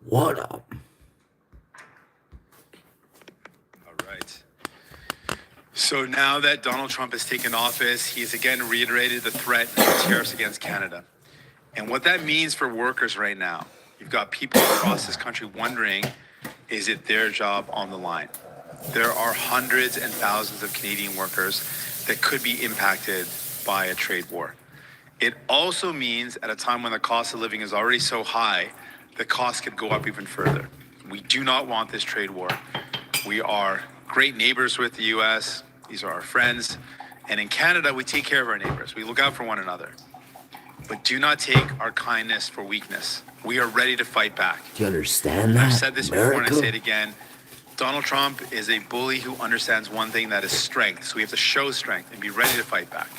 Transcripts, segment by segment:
What up? All right. So now that Donald Trump has taken office, he has again reiterated the threat of tariffs against Canada. And what that means for workers right now, you've got people across this country wondering, is it their job on the line? There are hundreds and thousands of Canadian workers that could be impacted by a trade war. It also means at a time when the cost of living is already so high, the cost could go up even further. We do not want this trade war. We are great neighbors with the US. These are our friends. And in Canada, we take care of our neighbors. We look out for one another. But do not take our kindness for weakness. We are ready to fight back. Do you understand that? I've said this before and I America? say it again. Donald Trump is a bully who understands one thing, that is strength. So we have to show strength and be ready to fight back.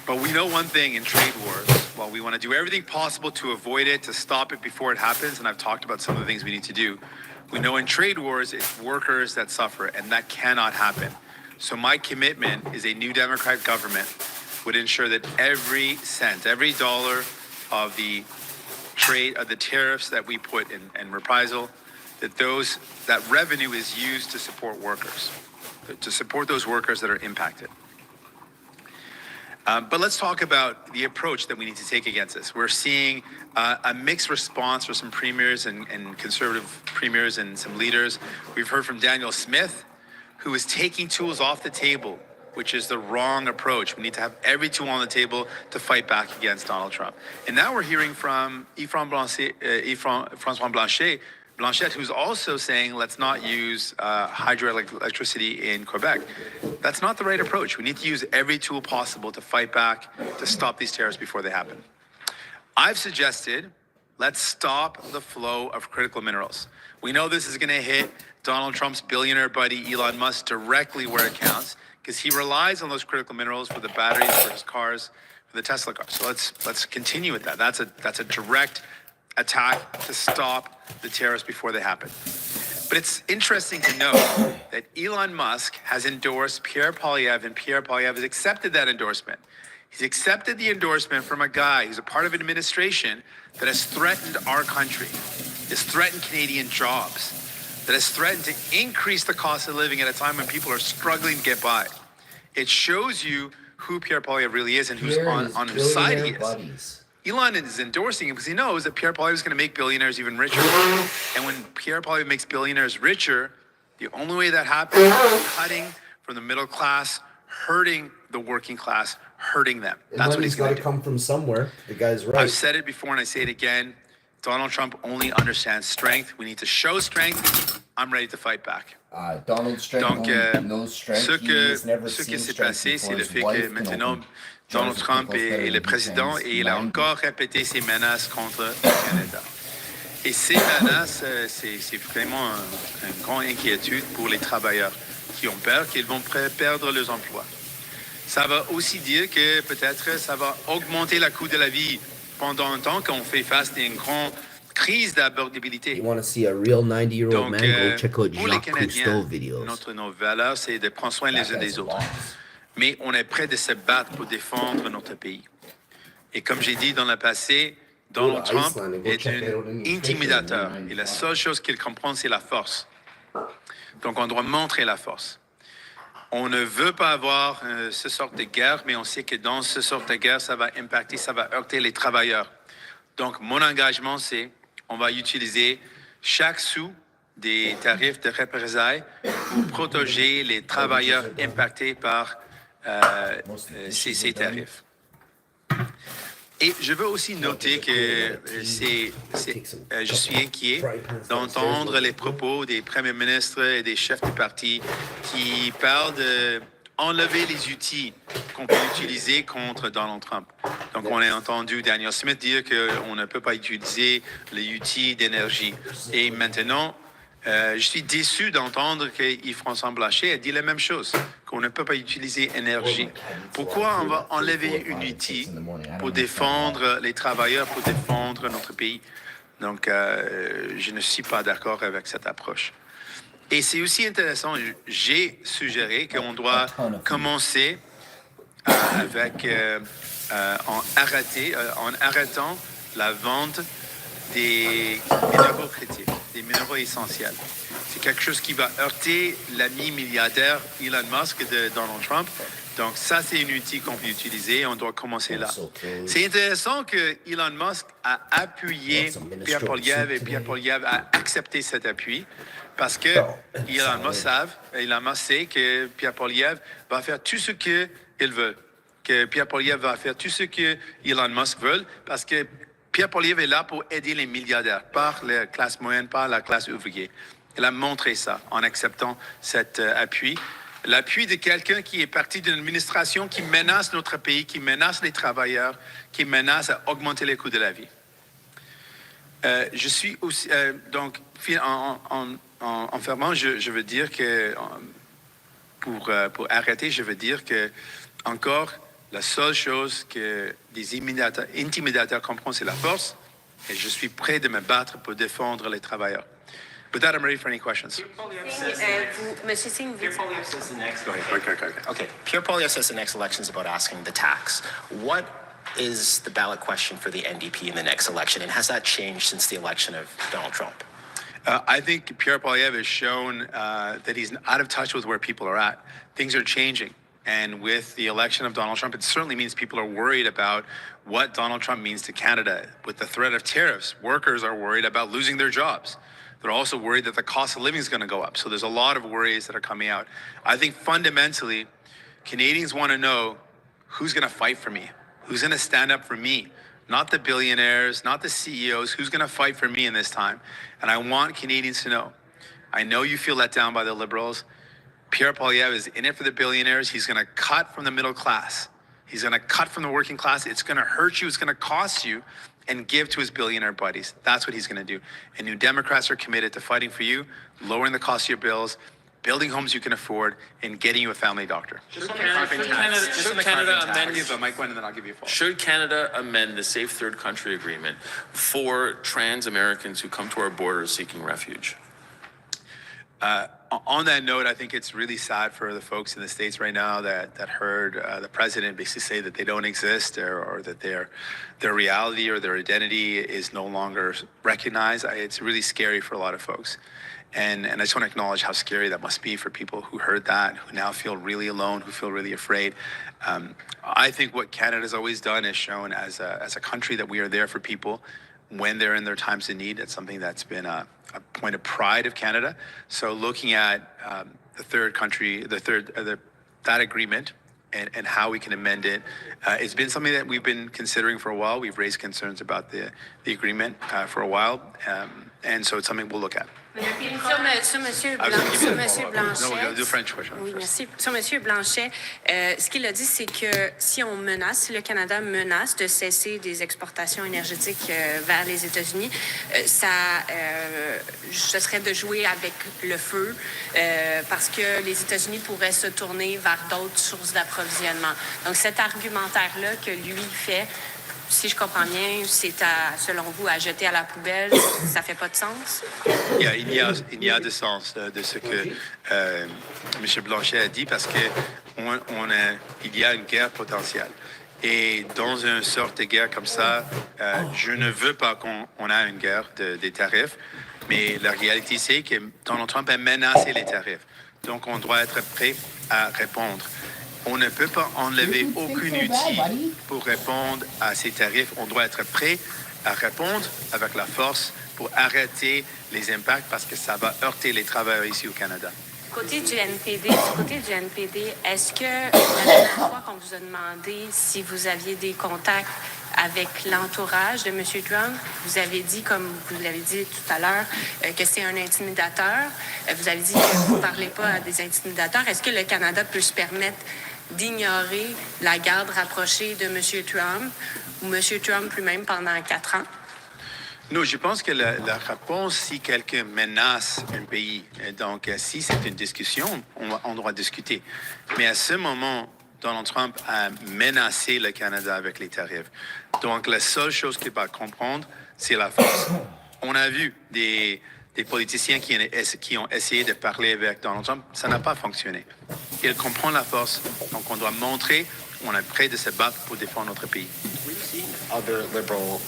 But we know one thing in trade wars, while we want to do everything possible to avoid it, to stop it before it happens, and I've talked about some of the things we need to do, we know in trade wars, it's workers that suffer, and that cannot happen. So my commitment is a new Democratic government would ensure that every cent, every dollar of the trade, of the tariffs that we put in reprisal, that revenue is used to support workers, to support those workers that are impacted. But let's talk about the approach that we need to take against this. We're seeing a mixed response for some premiers and conservative premiers and some leaders. We've heard from Daniel Smith, who is taking tools off the table, which is the wrong approach. We need to have every tool on the table to fight back against Donald Trump. And now we're hearing from François Blanchet, who's also saying, let's not use hydroelectricity in Quebec. That's not the right approach. We need to use every tool possible to fight back, to stop these tariffs before they happen. I've suggested, let's stop the flow of critical minerals. We know this is going to hit Donald Trump's billionaire buddy Elon Musk directly where it counts, because he relies on those critical minerals for the batteries for his cars, for the Tesla cars. So let's continue with that. That's a direct attack to stop the tariffs before they happen. But it's interesting to note that Elon Musk has endorsed Pierre Poilievre, and Pierre Poilievre has accepted that endorsement. He's accepted the endorsement from a guy who's a part of an administration that has threatened our country, has threatened Canadian jobs, that has threatened to increase the cost of living at a time when people are struggling to get by. It shows you who Pierre Poilievre really is and who's on whose side he is. Buddies. Elon is endorsing him because he knows that Pierre Poilievre is going to make billionaires even richer. And when Pierre Poilievre makes billionaires richer, the only way that happens is cutting from the middle class, hurting the working class, hurting them. That's what he's going to do. Come from somewhere. The guy's right. I've said it before and I say it again. Donald Trump only understands strength. We need to show strength. I'm ready to fight back. Donald Trump knows strength. Ce qui s'est passé, c'est le fait que maintenant, Donald Trump est le président et il a encore répété ses menaces contre le Canada. Et ces menaces, c'est vraiment une grande inquiétude pour les travailleurs qui ont peur qu'ils vont perdre leurs emplois. Ça va aussi dire que peut-être ça va augmenter le coût de la vie pendant un temps qu'on fait face à une grande crise d'abordabilité. You want to see a real 90-year-old man? Go check out Pour les Jacques Cousteau Canadiens, videos. nos valeurs, c'est de prendre soin les uns des autres. Mais on est prêt de se battre pour défendre notre pays. Et comme j'ai dit dans le passé, Donald Trump est un intimidateur. Et la seule chose qu'il comprend, c'est la force. Donc on doit montrer la force. On ne veut pas avoir ce sort de guerre, mais on sait que dans ce sort de guerre, ça va impacter, ça va heurter les travailleurs. Donc mon engagement, c'est on va utiliser chaque sou des tarifs de représailles pour protéger les travailleurs impactés par ces tarifs. Et je veux aussi noter que je suis inquiet d'entendre les propos des premiers ministres et des chefs de parti qui parlent d'enlever les outils qu'on peut utiliser contre Donald Trump. Donc, on a entendu Daniel Smith dire qu'on ne peut pas utiliser les outils d'énergie. Et maintenant, je suis déçu d'entendre que Yves-François Blanchet a dit la même chose, qu'on ne peut pas utiliser énergie. Pourquoi on va enlever un outil pour défendre les travailleurs, pour défendre notre pays? Donc, je ne suis pas d'accord avec cette approche. Et c'est aussi intéressant, j'ai suggéré qu'on doit commencer en arrêtant la vente des minéraux critiques, des minéraux essentiels. C'est quelque chose qui va heurter l'ami milliardaire Elon Musk de Donald Trump. Donc ça, c'est un outil qu'on peut utiliser et on doit commencer là. C'est intéressant que Elon Musk a appuyé Pierre Poilievre et Pierre Poilievre a accepté cet appui parce que Elon Musk sait que Pierre Poilievre va faire tout ce qu'il veut, que Pierre Poilievre va faire tout ce que Elon Musk veut parce que Pierre Poilievre est là pour aider les milliardaires, par la classe moyenne, par la classe ouvrière. Il a montré ça en acceptant cet appui. L'appui de quelqu'un qui est parti d'une administration qui menace notre pays, qui menace les travailleurs, qui menace à augmenter les coûts de la vie. Je suis aussi... donc, en fermant, je veux dire que... Pour arrêter, je veux dire que, encore, la seule chose que des intimidateurs comprennent, c'est la force. Et je suis prêt de me battre pour défendre les travailleurs. With that, I'm ready for any questions. Monsieur Singh, vous... Okay. Pierre Poilievre says the next election is about asking the tax. What is the ballot question for the NDP in the next election, and has that changed since the election of Donald Trump? I think Pierre Poilievre has shown that he's out of touch with where people are at. Things are changing. And with the election of Donald Trump, it certainly means people are worried about what Donald Trump means to Canada. With the threat of tariffs, workers are worried about losing their jobs. They're also worried that the cost of living is going to go up. So there's a lot of worries that are coming out. I think fundamentally, Canadians want to know who's going to fight for me, who's going to stand up for me, not the billionaires, not the CEOs, who's going to fight for me in this time. And I want Canadians to know. I know you feel let down by the Liberals. Pierre Poilievre is in it for the billionaires. He's going to cut from the middle class. He's going to cut from the working class. It's going to hurt you. It's going to cost you. And give to his billionaire buddies. That's what he's going to do. And New Democrats are committed to fighting for you, lowering the cost of your bills, building homes you can afford, and getting you a family doctor. Should Canada amend the Safe Third Country Agreement for trans Americans who come to our borders seeking refuge? On that note, I think it's really sad for the folks in the States right now that heard the president basically say that they don't exist or that their reality or their identity is no longer recognized. It's really scary for a lot of folks. And I just want to acknowledge how scary that must be for people who heard that, who now feel really alone, who feel really afraid. I think what Canada's always done is shown as a country that we are there for people when they're in their times of need. It's something that's been a point of pride of Canada. So looking at that agreement and how we can amend it, it's been something that we've been considering for a while. We've raised concerns about the agreement for a while, and so it's something we'll look at. Sur Monsieur Blanchet. No, we'll do French question. Oui, merci. Sur Monsieur Blanchet, ce qu'il a dit, c'est que si le Canada menace de cesser des exportations énergétiques vers les États-Unis, ce serait de jouer avec le feu parce que les États-Unis pourraient se tourner vers d'autres sources d'approvisionnement. Donc cet argumentaire-là que lui fait, si je comprends bien, c'est selon vous, à jeter à la poubelle, ça fait pas de sens? Il y a de sens de ce que M. Blanchet a dit parce que il y a une guerre potentielle. Et dans une sorte de guerre comme ça, je ne veux pas qu'on ait une guerre des tarifs, mais la réalité, c'est que Donald Trump a menacé les tarifs. Donc, on doit être prêt à répondre. On ne peut pas enlever aucun outil pour répondre à ces tarifs. On doit être prêt à répondre avec la force pour arrêter les impacts parce que ça va heurter les travailleurs ici au Canada. Du côté du NPD, est-ce que la dernière fois qu'on vous a demandé si vous aviez des contacts avec l'entourage de M. Trump, vous avez dit, comme vous l'avez dit tout à l'heure, que c'est un intimidateur. Vous avez dit que vous ne parlez pas à des intimidateurs. Est-ce que le Canada peut se permettre d'ignorer la garde rapprochée de M. Trump ou M. Trump lui-même pendant 4 ans? Non, je pense que la réponse, si quelqu'un menace un pays, donc si c'est une discussion, on doit discuter. Mais à ce moment, Donald Trump a menacé le Canada avec les tarifs. Donc la seule chose qu'il va comprendre, c'est la force. On a vu des politiciens qui ont essayé de parler avec Donald Trump, ça n'a pas fonctionné. Il comprend la force, donc on doit montrer qu'on est prêt de se battre pour défendre notre pays. We've seen other liberal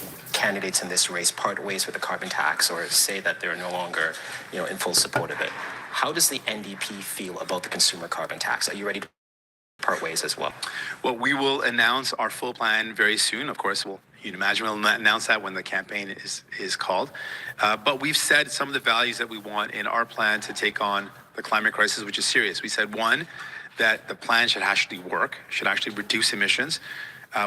candidates in this race part ways with the carbon tax or say that they're no longer, in full support of it. How does the NDP feel about the consumer carbon tax? Are you ready to part ways as well? Well, we will announce our full plan very soon. Of course, you'd imagine we'll announce that when the campaign is called. But we've said some of the values that we want in our plan to take on the climate crisis, which is serious. We said, one, that the plan should actually work, should actually reduce emissions.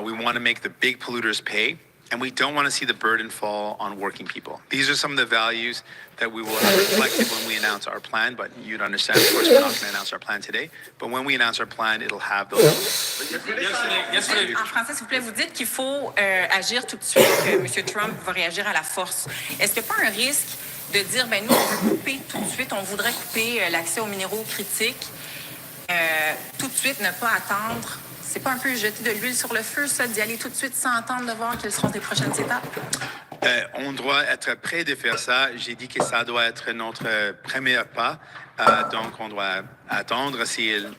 We want to make the big polluters pay, and we don't want to see the burden fall on working people. These are some of the values that we will have reflected when we announce our plan, but you'd understand, of course, we're not going to announce our plan today, but when we announce our plan, it'll have those. En français, s'il vous plaît, vous dites qu'il faut agir tout de suite, que M. Trump va réagir à la force. Est-ce qu'il n'y a pas un risque de dire, ben nous, on veut couper tout de suite, on voudrait couper l'accès aux minéraux critiques, tout de suite, ne pas attendre? C'est pas un peu jeter de l'huile sur le feu, ça, d'y aller tout de suite sans attendre de voir quelles seront les prochaines étapes? On doit être prêt de faire ça. J'ai dit que ça doit être notre premier pas. Donc, on doit attendre s'il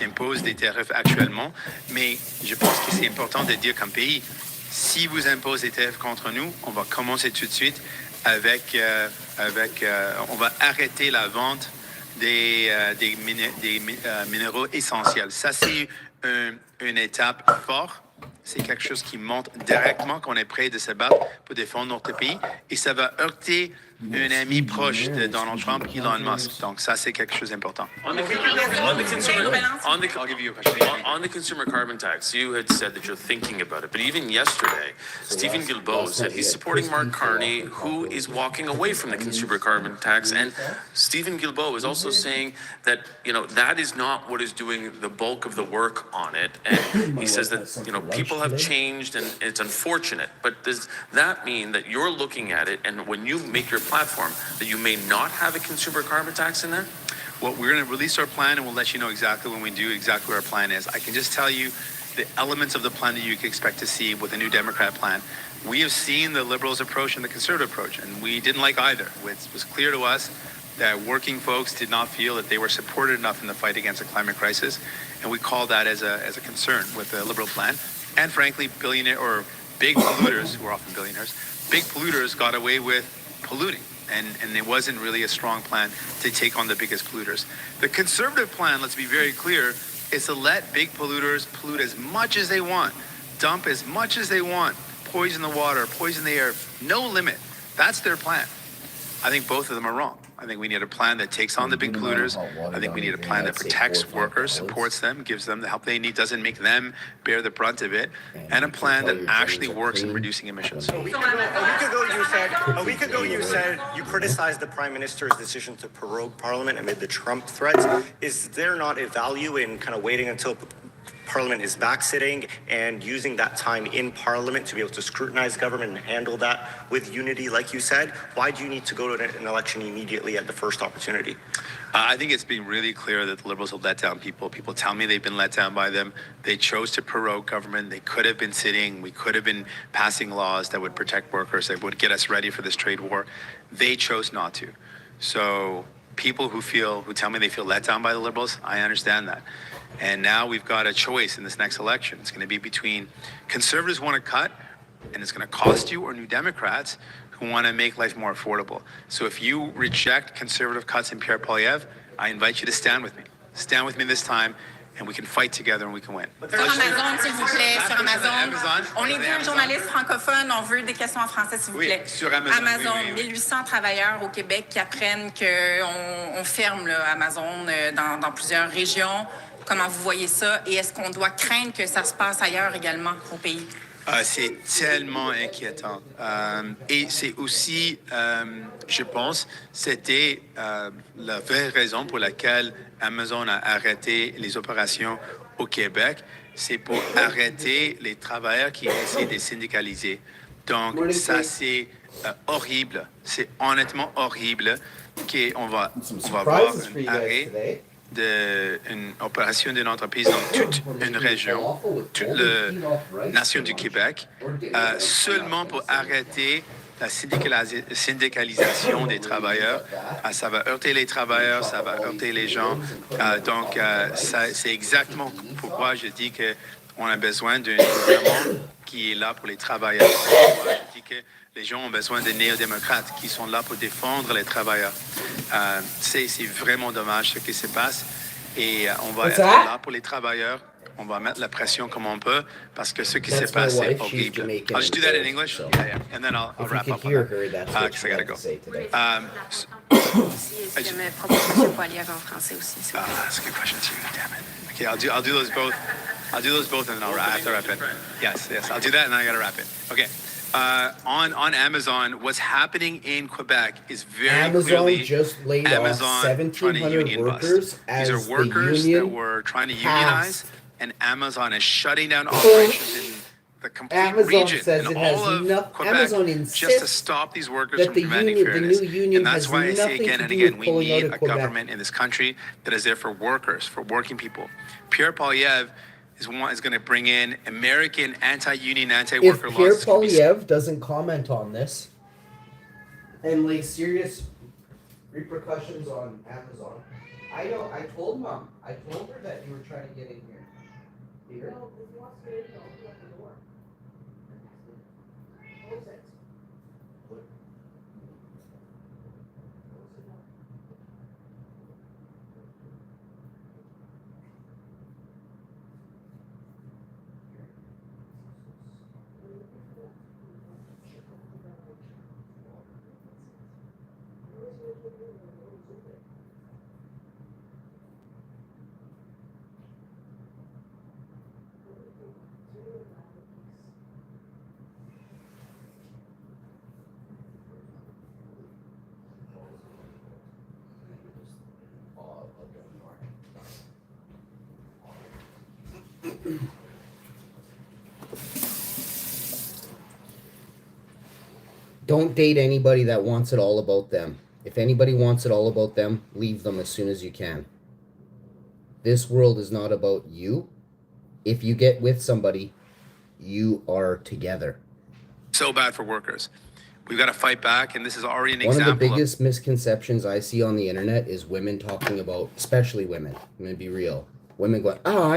impose des tarifs actuellement. Mais je pense que c'est important de dire comme pays, si vous imposez des tarifs contre nous, on va commencer tout de suite on va arrêter la vente des minéraux essentiels. Ça, c'est une étape forte. C'est quelque chose qui montre directement qu'on est prêt de se battre pour défendre notre pays. Et ça va heurter un ami proche de Donald Trump, Elon Musk. Donc ça, c'est quelque chose d'important. On the consumer carbon tax, you had said that you're thinking about it. But even yesterday, Stephen Guilbeault said he's supporting Mark Carney, who is walking away from the consumer carbon tax. And Stephen Guilbeault is also saying that, that is not what is doing the bulk of the work on it. And he says that, people have changed and it's unfortunate. But does that mean that you're looking at it and when you make your platform that you may not have a consumer carbon tax in there? Well, we're going to release our plan and we'll let you know exactly when we do, exactly what our plan is. I can just tell you the elements of the plan that you can expect to see with the new Democrat plan. We have seen the Liberals' approach and the Conservative approach, and we didn't like either. It was clear to us that working folks did not feel that they were supported enough in the fight against the climate crisis, and we called that as a concern with the Liberal plan. And frankly, billionaire or big polluters, who are often billionaires, big polluters got away with polluting. And it wasn't really a strong plan to take on the biggest polluters. The Conservative plan, let's be very clear, is to let big polluters pollute as much as they want, dump as much as they want, poison the water, poison the air, no limit. That's their plan. I think both of them are wrong. I think we need a plan that takes on the big polluters. I think we need a plan that protects workers, supports them, gives them the help they need, doesn't make them bear the brunt of it, and a plan that actually works in reducing emissions. A week ago, you said you criticized the Prime Minister's decision to prorogue Parliament amid the Trump threats. Is there not a value in kind of waiting until Parliament is back sitting and using that time in Parliament to be able to scrutinize government and handle that with unity, like you said? Why do you need to go to an election immediately at the first opportunity? I think it's been really clear that the Liberals have let down people. People tell me they've been let down by them. They chose to prorogue government. They could have been sitting. We could have been passing laws that would protect workers, that would get us ready for this trade war. They chose not to. So people who tell me they feel let down by the Liberals, I understand that. And now we've got a choice in this next election. It's going to be between Conservatives want to cut, and it's going to cost you, or New Democrats who want to make life more affordable. So if you reject Conservative cuts in Pierre Poilievre, I invite you to stand with me. Stand with me this time, and we can fight together and we can win. Sur Amazon, s'il vous plaît, sur Amazon. On est deux journalistes francophones, on veut des questions en français, s'il vous plaît. Sur Amazon. Oui. 1800 travailleurs au Québec qui apprennent qu'on ferme Amazon dans plusieurs régions. Comment vous voyez ça? Et est-ce qu'on doit craindre que ça se passe ailleurs également au pays? C'est tellement inquiétant. Et c'est aussi, je pense, c'était la vraie raison pour laquelle Amazon a arrêté les opérations au Québec. C'est pour arrêter les travailleurs qui essaient de syndicaliser. Donc, ça, c'est horrible. C'est honnêtement horrible qu'on va voir un arrêt d'une opération d'une entreprise dans toute une région, toute la nation du Québec, seulement pour arrêter la syndicalisation des travailleurs. Ça va heurter les travailleurs, ça va heurter les gens. Donc, c'est exactement pourquoi je dis qu'on a besoin d'un gouvernement qui est là pour les travailleurs. Je dis que les gens ont besoin des néo-démocrates qui sont là pour défendre les travailleurs. C'est vraiment dommage ce qui se passe. Et on va être là pour les travailleurs. On va mettre la pression comme on peut parce que ce qui se passe, c'est horrible. I'll just do that in English. So. Yeah, yeah. And then I'll wrap up on that. Because I gotta go. Est-ce que me propose M. Poilievre en français aussi? That's a good question too. Damn it. Okay, I'll do those both. I'll do those both and then I have to wrap it. Yes. I'll do that and then I gotta wrap it. Okay. On Amazon, what's happening in Quebec is very clearly just laid Amazon off trying to 1,700 union workers bust. as These are workers the that union were trying to passed. unionize, and Amazon is shutting down operations in the complete Amazon region says in it has all of enough. Quebec Amazon just to insists stop these workers that from the demanding union, the fairness. new union And that's has why I say nothing again to and do again, with we pulling out need of a Quebec. government in this country that is there for workers, for working people. Pierre Poilievre is going to bring in American anti-union, If anti-worker Pierre laws. Poilievre doesn't comment on this and lay serious repercussions on Amazon, I know. I told Mom. I told her that you were trying to get in here. Peter? No, if he wants to get in, I'll open up the door. Close it. Don't date anybody that wants it all about them. If anybody wants it all about them, leave them as soon as you can. This world is not about you. If you get with somebody, you are together. So bad for workers. We've got to fight back, and this is already an One example. of the biggest misconceptions I see on the internet is women talking about, especially women. I'm going to be real. Women going, oh,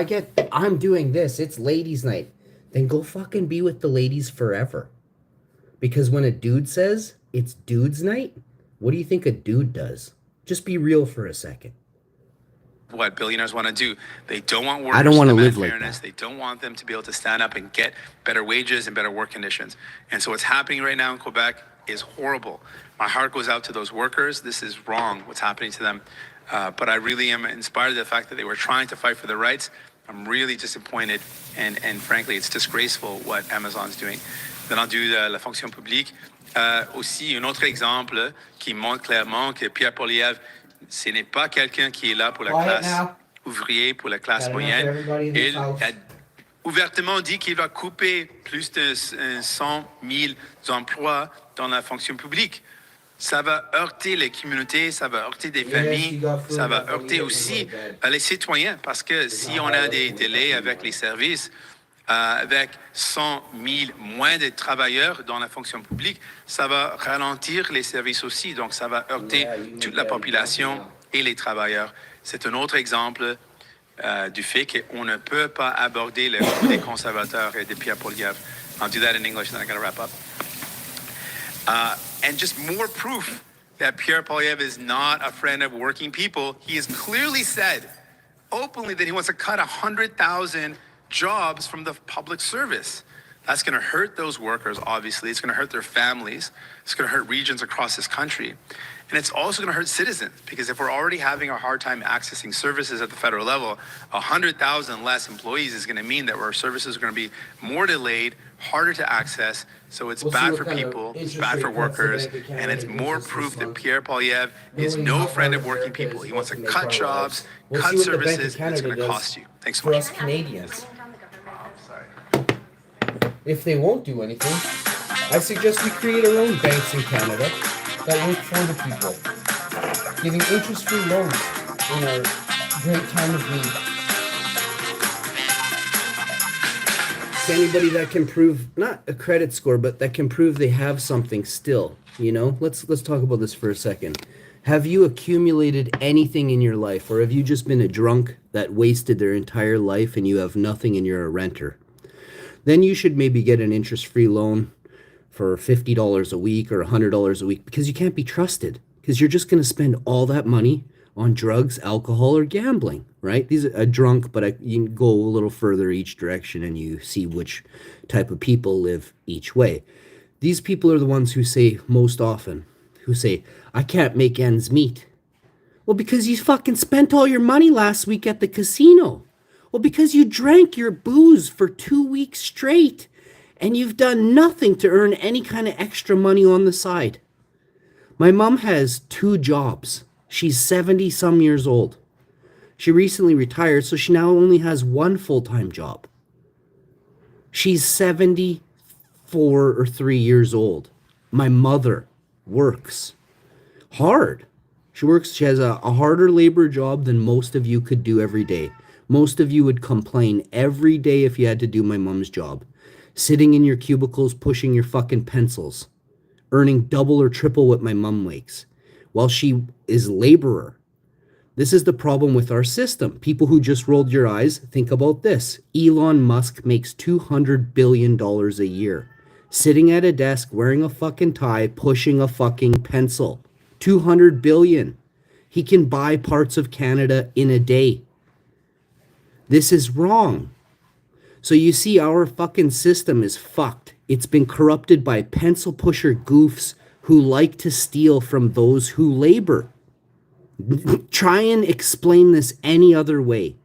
I'm doing this. It's ladies' night. Then go fucking be with the ladies forever. Because when a dude says it's dude's night, what do you think a dude does? Just be real for a second. What billionaires want to do. They don't want workers I don't want to demand live like fairness. that. They don't want them to be able to stand up and get better wages and better work conditions. And so what's happening right now in Quebec is horrible. My heart goes out to those workers. This is wrong, what's happening to them. But I really am inspired by the fact that they were trying to fight for their rights. I'm really disappointed. And frankly, it's disgraceful what Amazon's doing. Venant de la fonction publique. Aussi, un autre exemple qui montre clairement que Pierre Poilievre, ce n'est pas quelqu'un qui est là pour la classe ouvrière, pour la classe moyenne. Il a ouvertement dit qu'il va couper plus de 100 000 emplois dans la fonction publique. Ça va heurter les communautés, ça va heurter des familles, ça va heurter aussi les citoyens, parce que si on a des délais avec les services, avec 100 000 moins de travailleurs dans la fonction publique, ça va ralentir les services aussi. Donc, ça va heurter toute la population et les travailleurs. C'est un autre exemple du fait qu'on ne peut pas aborder le coup des conservateurs et de Pierre Poilievre. I'll do that in English, and then I got to wrap up. And just more proof that Pierre Poilievre is not a friend of working people. He has clearly said openly that he wants to cut 100,000 jobs from the public service. That's going to hurt those workers, obviously. It's going to hurt their families. It's going to hurt regions across this country. And it's also going to hurt citizens, because if we're already having a hard time accessing services at the federal level, 100,000 less employees is going to mean that our services are going to be more delayed, harder to access. So it's bad for people, it's bad for workers, and it's more proof that Pierre Poilievre is no friend of working people. He wants to cut jobs, cut services, and it's going to cost you. Thanks so much. For us Canadians. If they won't do anything, I suggest we create our own banks in Canada that work for the people, giving interest-free loans in our great time of need. To anybody that can prove, not a credit score, but that can prove they have something still, you know? Let's talk about this for a second. Have you accumulated anything in your life, or have you just been a drunk that wasted their entire life and you have nothing and you're a renter? then you should maybe get an interest-free loan for $50 a week or $100 a week, because you can't be trusted, because you're just going to spend all that money on drugs, alcohol, or gambling, right? These are drunk, but you can go a little further each direction and you see which type of people live each way. These people are the ones who say most often, I can't make ends meet. Well, because you fucking spent all your money last week at the casino. Well, because you drank your booze for 2 weeks straight and you've done nothing to earn any kind of extra money on the side. My mom has 2 jobs. She's 70 some years old. She recently retired, so she now only has 1 full-time job. She's 74 or 3 years old. My mother works hard. She has a harder labor job than most of you could do every day. Most of you would complain every day if you had to do my mom's job. Sitting in your cubicles, pushing your fucking pencils. Earning double or triple what my mom makes. While she is laborer. This is the problem with our system. People who just rolled your eyes, think about this. Elon Musk makes $200 billion a year. Sitting at a desk, wearing a fucking tie, pushing a fucking pencil. $200 billion. He can buy parts of Canada in a day. This is wrong. So you see, our fucking system is fucked. It's been corrupted by pencil pusher goofs who like to steal from those who labor. Try and explain this any other way.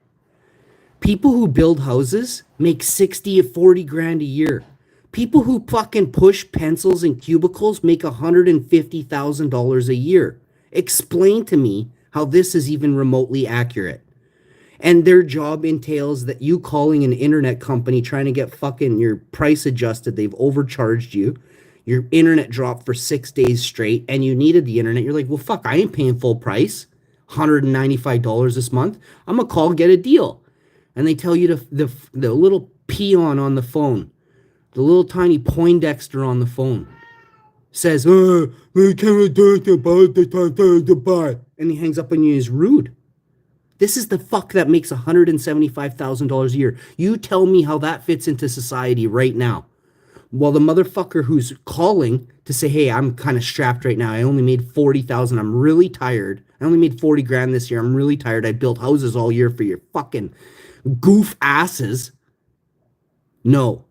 People who build houses make 60 to 40 grand a year. People who fucking push pencils in cubicles make $150,000 a year. Explain to me how this is even remotely accurate. And their job entails that you calling an internet company trying to get fucking your price adjusted. They've overcharged you. Your internet dropped for 6 days straight and you needed the internet. You're like, well, fuck, I ain't paying full price. $195 this month. I'm going to call, get a deal. And they tell you the little peon on the phone, the little tiny Poindexter on the phone says, we can't talk about the buy. And he hangs up on you. He's rude. This is the fuck that makes $175,000 a year. You tell me how that fits into society right now. While the motherfucker who's calling to say, hey, I'm kind of strapped right now. I only made 40,000. I'm really tired. I only made 40 grand this year. I'm really tired. I built houses all year for your fucking goof asses. No,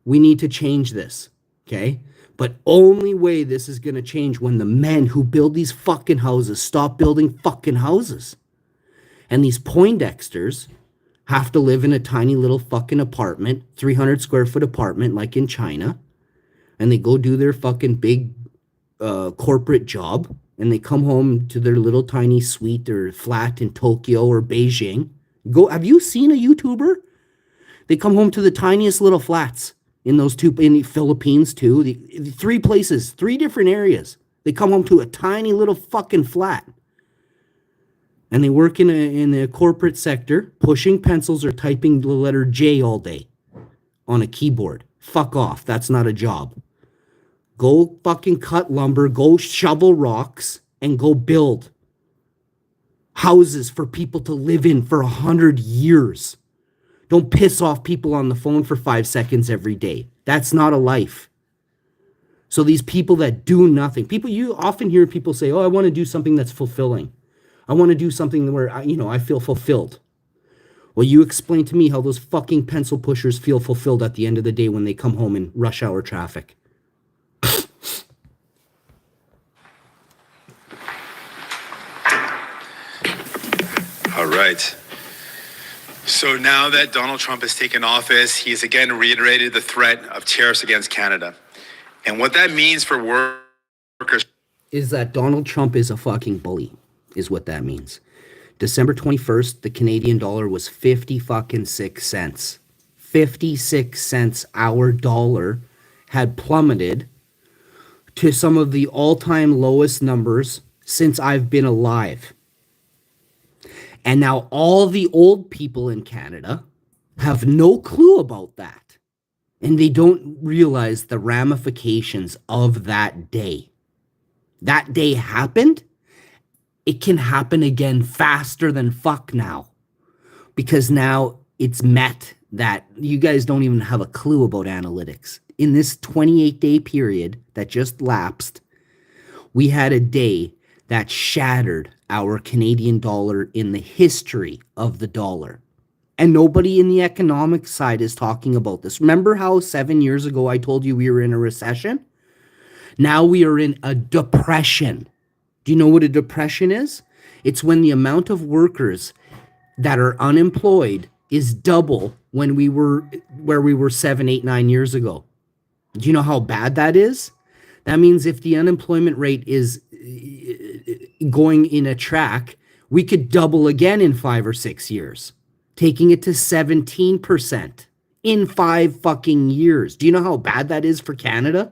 we need to change this. Okay. But only way this is going to change when the men who build these fucking houses stop building fucking houses. And these Poindexters have to live in a tiny little fucking apartment, 300 square foot apartment like in China. And they go do their fucking big corporate job. And they come home to their little tiny suite or flat in Tokyo or Beijing. Have you seen a YouTuber? They come home to the tiniest little flats in those in the Philippines too. The 3 places, 3 different areas. They come home to a tiny little fucking flat. And they work in the corporate sector, pushing pencils or typing the letter J all day on a keyboard. Fuck off. That's not a job. Go fucking cut lumber, go shovel rocks, and go build houses for people to live in for 100 years. Don't piss off people on the phone for 5 seconds every day. That's not a life. So these people that do nothing, you often hear people say, oh, I want to do something that's fulfilling. I want to do something where, I feel fulfilled. Well, you explain to me how those fucking pencil pushers feel fulfilled at the end of the day when they come home in rush hour traffic. All right. So now that Donald Trump has taken office, he has again reiterated the threat of tariffs against Canada. And what that means for workers is that Donald Trump is a fucking bully, is what that means. December 21st, the Canadian dollar was 56 cents. 56 cents. Our dollar had plummeted to some of the all-time lowest numbers since I've been alive. And now all the old people in Canada have no clue about that. And they don't realize the ramifications of that day. That day happened. It can happen again faster than fuck now. Because now it's met that you guys don't even have a clue about analytics. In this 28-day period that just lapsed, we had a day that shattered our Canadian dollar in the history of the dollar. And nobody in the economic side is talking about this. Remember how 7 years ago I told you we were in a recession? Now we are in a depression. Do you know what a depression is? It's when the amount of workers that are unemployed is double when we were where we were 7, 8, 9 years ago. Do you know how bad that is? That means if the unemployment rate is going in a track, we could double again in 5 or 6 years, taking it to 17% in 5 fucking years. Do you know how bad that is for Canada?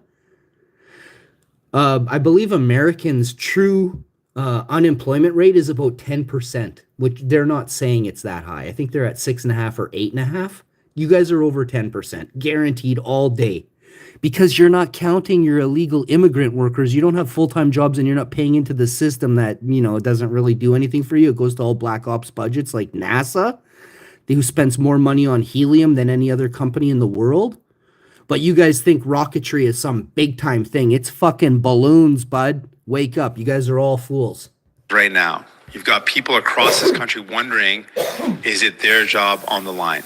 I believe Americans' true unemployment rate is about 10%, which they're not saying it's that high. I think they're at 6.5 or 8.5. You guys are over 10%, guaranteed all day. Because you're not counting your illegal immigrant workers. You don't have full-time jobs and you're not paying into the system that, doesn't really do anything for you. It goes to all black ops budgets like NASA, who spends more money on helium than any other company in the world. But you guys think rocketry is some big-time thing. It's fucking balloons, bud. Wake up. You guys are all fools. Right now, you've got people across this country wondering, is it their job on the line?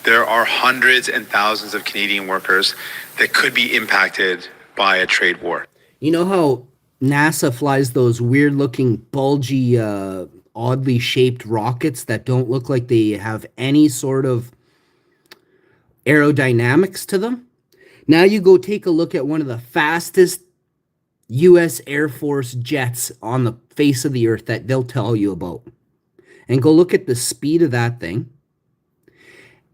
There are hundreds and thousands of Canadian workers that could be impacted by a trade war. You know how NASA flies those weird-looking, bulgy, oddly shaped rockets that don't look like they have any sort of aerodynamics to them? Now you go take a look at one of the fastest U.S. Air Force jets on the face of the earth that they'll tell you about. And go look at the speed of that thing.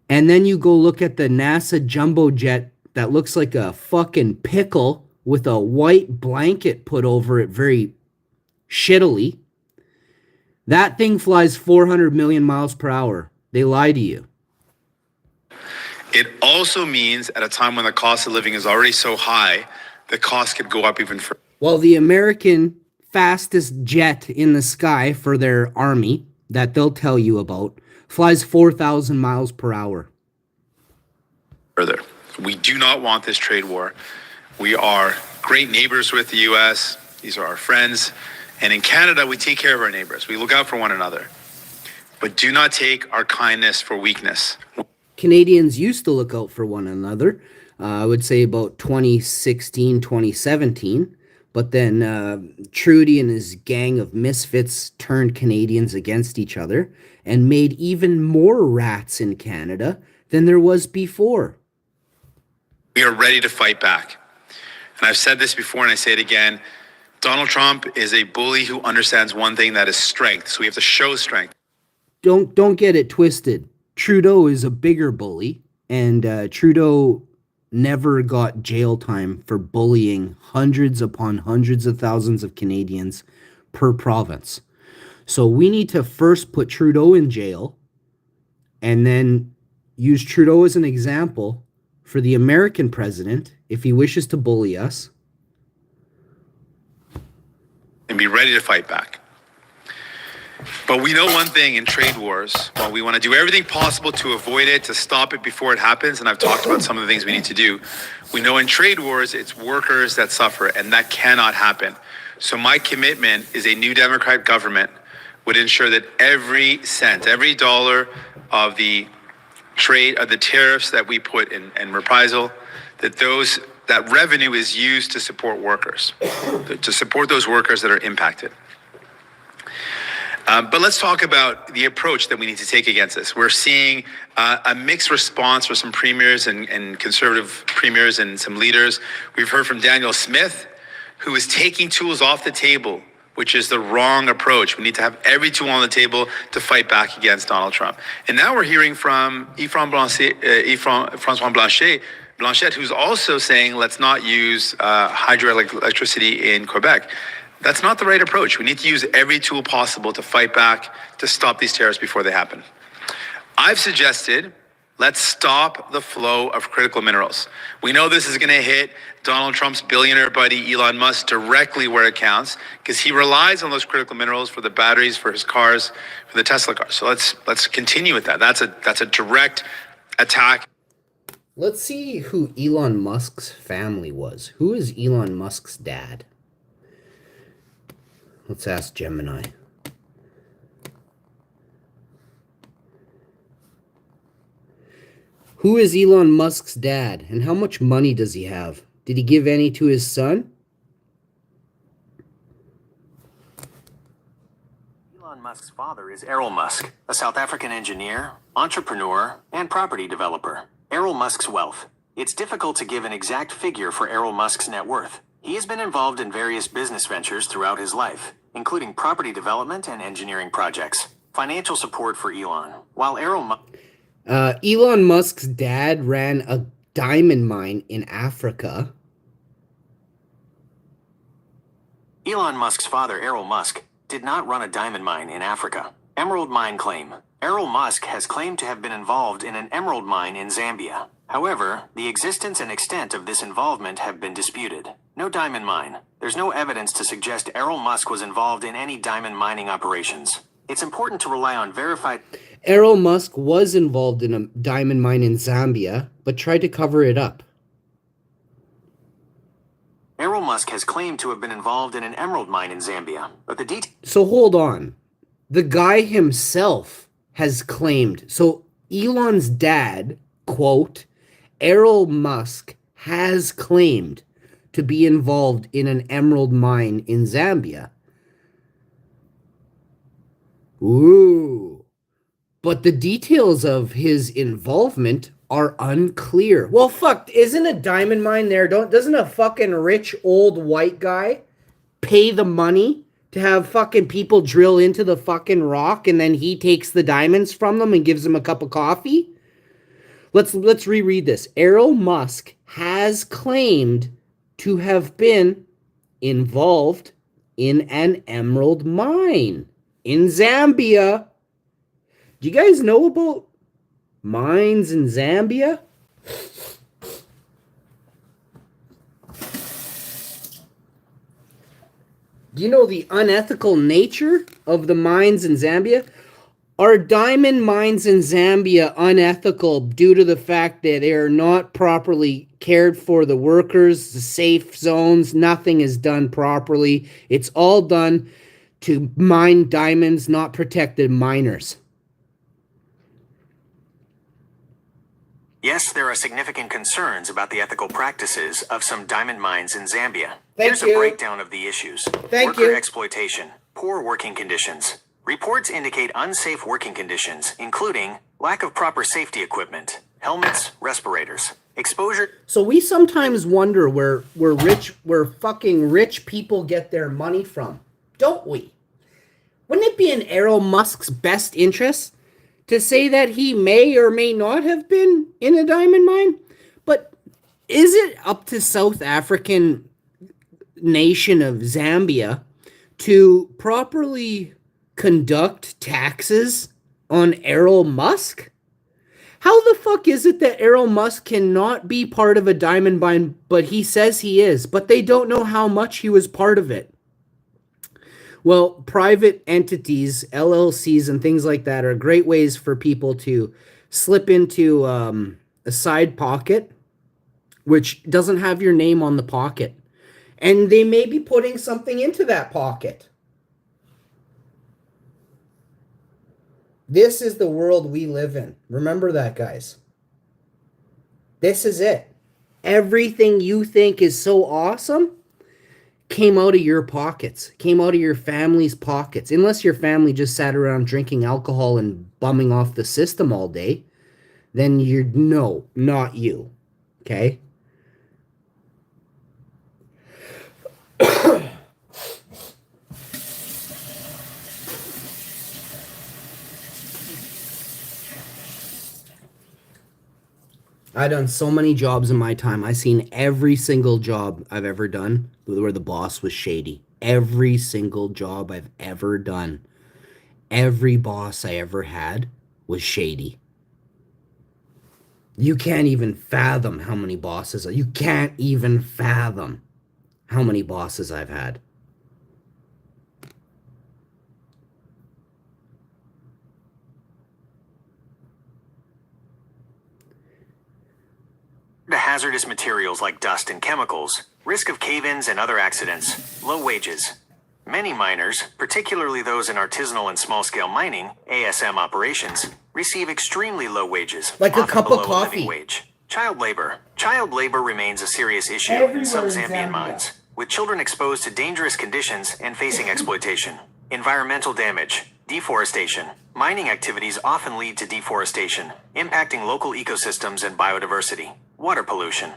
And then you go look at the NASA jumbo jet that looks like a fucking pickle with a white blanket put over it very shittily. That thing flies 400 million miles per hour. They lie to you. It also means at a time when the cost of living is already so high, the cost could go up even further. Well, the American fastest jet in the sky for their army that they'll tell you about flies 4,000 miles per hour. Further, we do not want this trade war. We are great neighbors with the U.S. These are our friends. And in Canada, we take care of our neighbors. We look out for one another. But do not take our kindness for weakness. Canadians used to look out for one another. I would say about 2016, 2017. But then Trudy and his gang of misfits turned Canadians against each other and made even more rats in Canada than there was before. We are ready to fight back. And I've said this before and I say it again. Donald Trump is a bully who understands one thing, that is strength. So we have to show strength. Don't get it twisted. Trudeau is a bigger bully, and Trudeau never got jail time for bullying hundreds upon hundreds of thousands of Canadians per province. So we need to first put Trudeau in jail and then use Trudeau as an example for the American president if he wishes to bully us. And be ready to fight back. But we know one thing in trade wars, while we want to do everything possible to avoid it, to stop it before it happens, and I've talked about some of the things we need to do, we know in trade wars, it's workers that suffer, and that cannot happen. So my commitment is a new Democrat government would ensure that every cent, every dollar of the trade, of the tariffs that we put in reprisal, that revenue is used to support workers, to support those workers that are impacted. But let's talk about the approach that we need to take against this. We're seeing a mixed response for some premiers and conservative premiers and some leaders. We've heard from Daniel Smith, who is taking tools off the table, which is the wrong approach. We need to have every tool on the table to fight back against Donald Trump. And now we're hearing from François Blanchet, who's also saying, let's not use hydroelectricity in Quebec. That's not the right approach. We need to use every tool possible to fight back, to stop these tariffs before they happen. I've suggested, let's stop the flow of critical minerals. We know this is going to hit Donald Trump's billionaire buddy Elon Musk directly where it counts, because he relies on those critical minerals for the batteries for his cars, for the Tesla cars. So let's continue with that. That's a direct attack. Let's see who Elon Musk's family was. Who is Elon Musk's dad? Let's ask Gemini. Who is Elon Musk's dad, and how much money does he have? Did he give any to his son? Elon Musk's father is Errol Musk, a South African engineer, entrepreneur, and property developer. Errol Musk's wealth. It's difficult to give an exact figure for Errol Musk's net worth. He has been involved in various business ventures throughout his life, including property development and engineering projects. Financial support for Elon. While Elon Musk's dad ran a diamond mine in Africa. Elon Musk's father, Errol Musk, did not run a diamond mine in Africa. Emerald mine claim. Errol Musk has claimed to have been involved in an emerald mine in Zambia. However, the existence and extent of this involvement have been disputed. No diamond mine. There's no evidence to suggest Errol Musk was involved in any diamond mining operations. It's important to rely on verified... Errol Musk was involved in a diamond mine in Zambia, but tried to cover it up. Errol Musk has claimed to have been involved in an emerald mine in Zambia, but the details... So hold on. The guy himself has claimed... So Elon's dad, quote, Errol Musk has claimed to be involved in an emerald mine in Zambia. Ooh. But the details of his involvement are unclear. Well, fuck, isn't a diamond mine there? Doesn't a fucking rich old white guy pay the money to have fucking people drill into the fucking rock, and then he takes the diamonds from them and gives them a cup of coffee? Let's reread this. Errol Musk has claimed to have been involved in an emerald mine in Zambia. Do you guys know about mines in Zambia? Do you know the unethical nature of the mines in Zambia? Are diamond mines in Zambia unethical due to the fact that they are not properly cared for, the workers, the safe zones, nothing is done properly? It's all done to mine diamonds, not protected miners. Yes, there are significant concerns about the ethical practices of some diamond mines in Zambia. Here's a breakdown of the issues. Worker exploitation, poor working conditions. Reports indicate unsafe working conditions, including lack of proper safety equipment, helmets, respirators, exposure. So we sometimes wonder where fucking rich people get their money from, don't we? Wouldn't it be in Errol Musk's best interest to say that he may or may not have been in a diamond mine? But is it up to South African nation of Zambia to properly conduct taxes on Errol Musk? How the fuck is it that Errol Musk cannot be part of a diamond mine, but he says he is, but they don't know how much he was part of it? Well, private entities, LLCs, and things like that are great ways for people to slip into a side pocket, which doesn't have your name on the pocket. And they may be putting something into that pocket. This is the world we live in. Remember that, guys. This is it. Everything you think is so awesome came out of your pockets, came out of your family's pockets. Unless your family just sat around drinking alcohol and bumming off the system all day, then no, not you. Okay? I've done so many jobs in my time. I've seen every single job I've ever done where the boss was shady. Every single job I've ever done, every boss I ever had was shady. You can't even fathom how many bosses. You can't even fathom how many bosses I've had. to hazardous materials like dust and chemicals, risk of cave-ins and other accidents, low wages. Many miners, particularly those in artisanal and small-scale mining, ASM operations, receive extremely low wages, like a often cup below of a living coffee. wage. Child labor. Child labor remains a serious issue in some Zambian mines, with children exposed to dangerous conditions and facing exploitation. Environmental damage. Deforestation. Mining activities often lead to deforestation, impacting local ecosystems and biodiversity. Water pollution.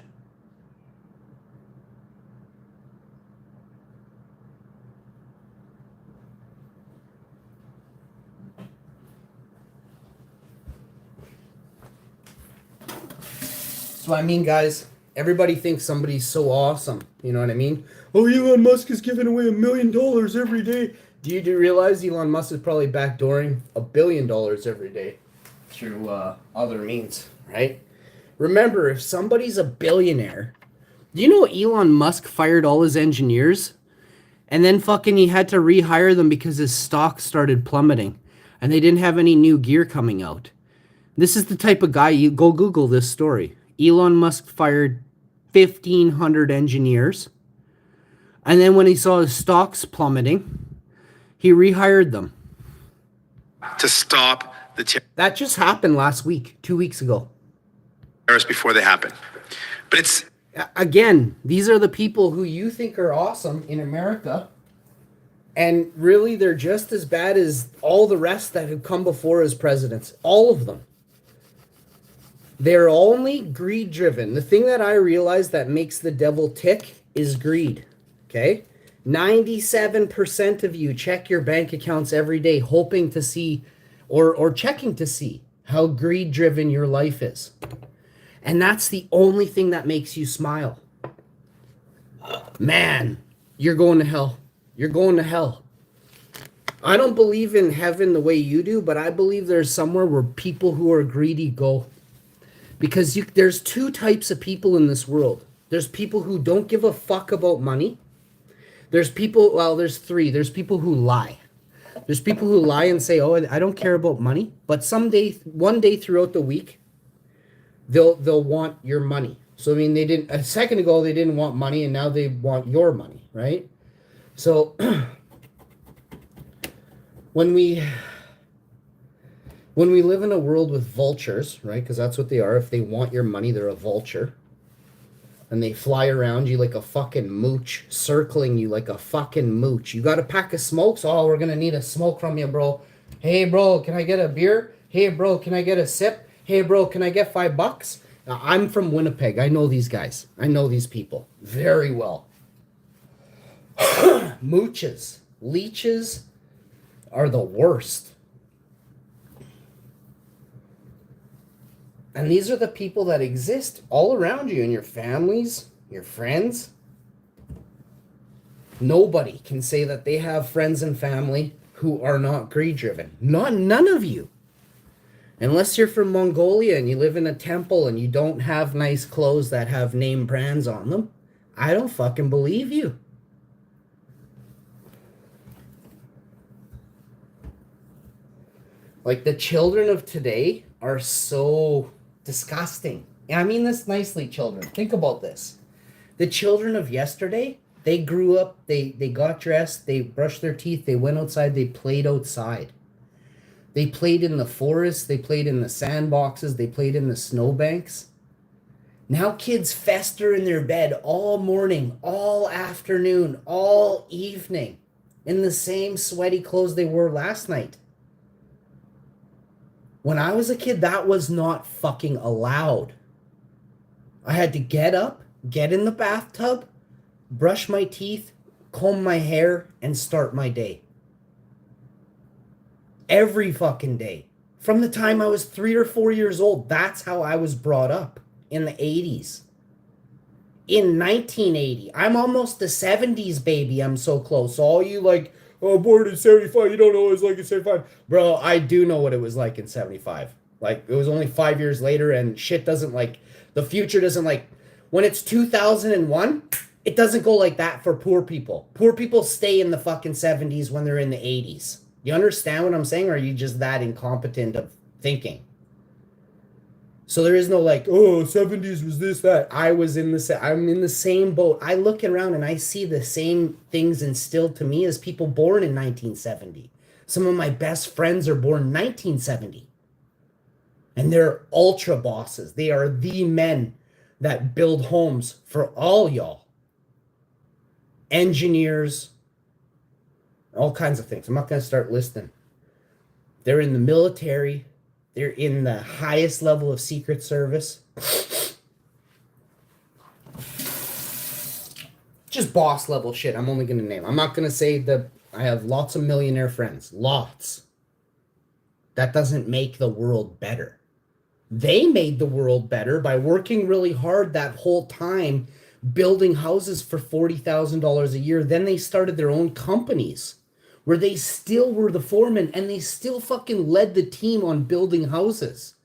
So I mean, guys, everybody thinks somebody's so awesome. You know what I mean? Oh, Elon Musk is giving away $1 million every day. Do you realize Elon Musk is probably backdooring $1 billion every day through other means, right? Remember, if somebody's a billionaire, do you know Elon Musk fired all his engineers? And then fucking he had to rehire them because his stock started plummeting and they didn't have any new gear coming out. This is the type of guy, you go Google this story. Elon Musk fired 1,500 engineers. And then when he saw his stocks plummeting, he rehired them. To stop the That just happened last week, 2 weeks ago. tariffs before they happen. But it's... Again, these are the people who you think are awesome in America. And really, they're just as bad as all the rest that have come before as presidents. All of them. They're only greed-driven. The thing that I realize that makes the devil tick is greed. Okay? 97% of you check your bank accounts every day hoping to see or checking to see how greed-driven your life is. And that's the only thing that makes you smile. Man, you're going to hell. You're going to hell. I don't believe in heaven the way you do, but I believe there's somewhere where people who are greedy go. Because there's two types of people in this world. There's people who don't give a fuck about money. There's people, well, there's three. There's people who lie. There's people who lie and say, oh, I don't care about money. But one day throughout the week, they'll want your money. So, I mean, a second ago, they didn't want money, and now they want your money, right? So, when we live in a world with vultures, right? Because that's what they are. If they want your money, they're a vulture. And they fly around you like a fucking mooch, circling you like a fucking mooch. You got a pack of smokes? Oh, we're going to need a smoke from you, bro. Hey, bro, can I get a beer? Hey, bro, can I get a sip? Hey, bro, can I get $5? Now, I'm from Winnipeg. I know these guys. I know these people very well. Mooches, leeches are the worst. And these are the people that exist all around you in your families, your friends. Nobody can say that they have friends and family who are not greed-driven. None of you. Unless you're from Mongolia and you live in a temple and you don't have nice clothes that have name brands on them, I don't fucking believe you. Like, the children of today are so disgusting. And I mean this nicely, children. Think about this. The children of yesterday, they grew up, they got dressed, they brushed their teeth, they went outside, they played outside. They played in the forest, they played in the sandboxes, they played in the snowbanks. Now kids fester in their bed all morning, all afternoon, all evening, in the same sweaty clothes they wore last night. When I was a kid, that was not fucking allowed. I had to get up, get in the bathtub, brush my teeth, comb my hair, and start my day. Every fucking day. From the time I was 3 or 4 years old, that's how I was brought up in the 80s. In 1980, I'm almost the 70s baby. I'm so close. All you like, oh, born in 75, you don't know what it was like in 75. Bro, I do know what it was like in 75. Like, it was only 5 years later, and shit doesn't like, the future doesn't like, when it's 2001, it doesn't go like that for poor people. Poor people stay in the fucking 70s when they're in the 80s. You understand what I'm saying, or are you just that incompetent of thinking? So there is no like, oh, 70s was this, that. I'm in the same boat. I look around and I see the same things instilled to me as people born in 1970. Some of my best friends are born in 1970. And they're ultra bosses. They are the men that build homes for all y'all. Engineers, all kinds of things. I'm not going to start listing. They're in the military. They're in the highest level of Secret Service. Just boss level shit. I'm only going to name. I'm not going to say I have lots of millionaire friends. Lots. That doesn't make the world better. They made the world better by working really hard that whole time, building houses for $40,000 a year. Then they started their own companies where they still were the foreman and they still fucking led the team on building houses.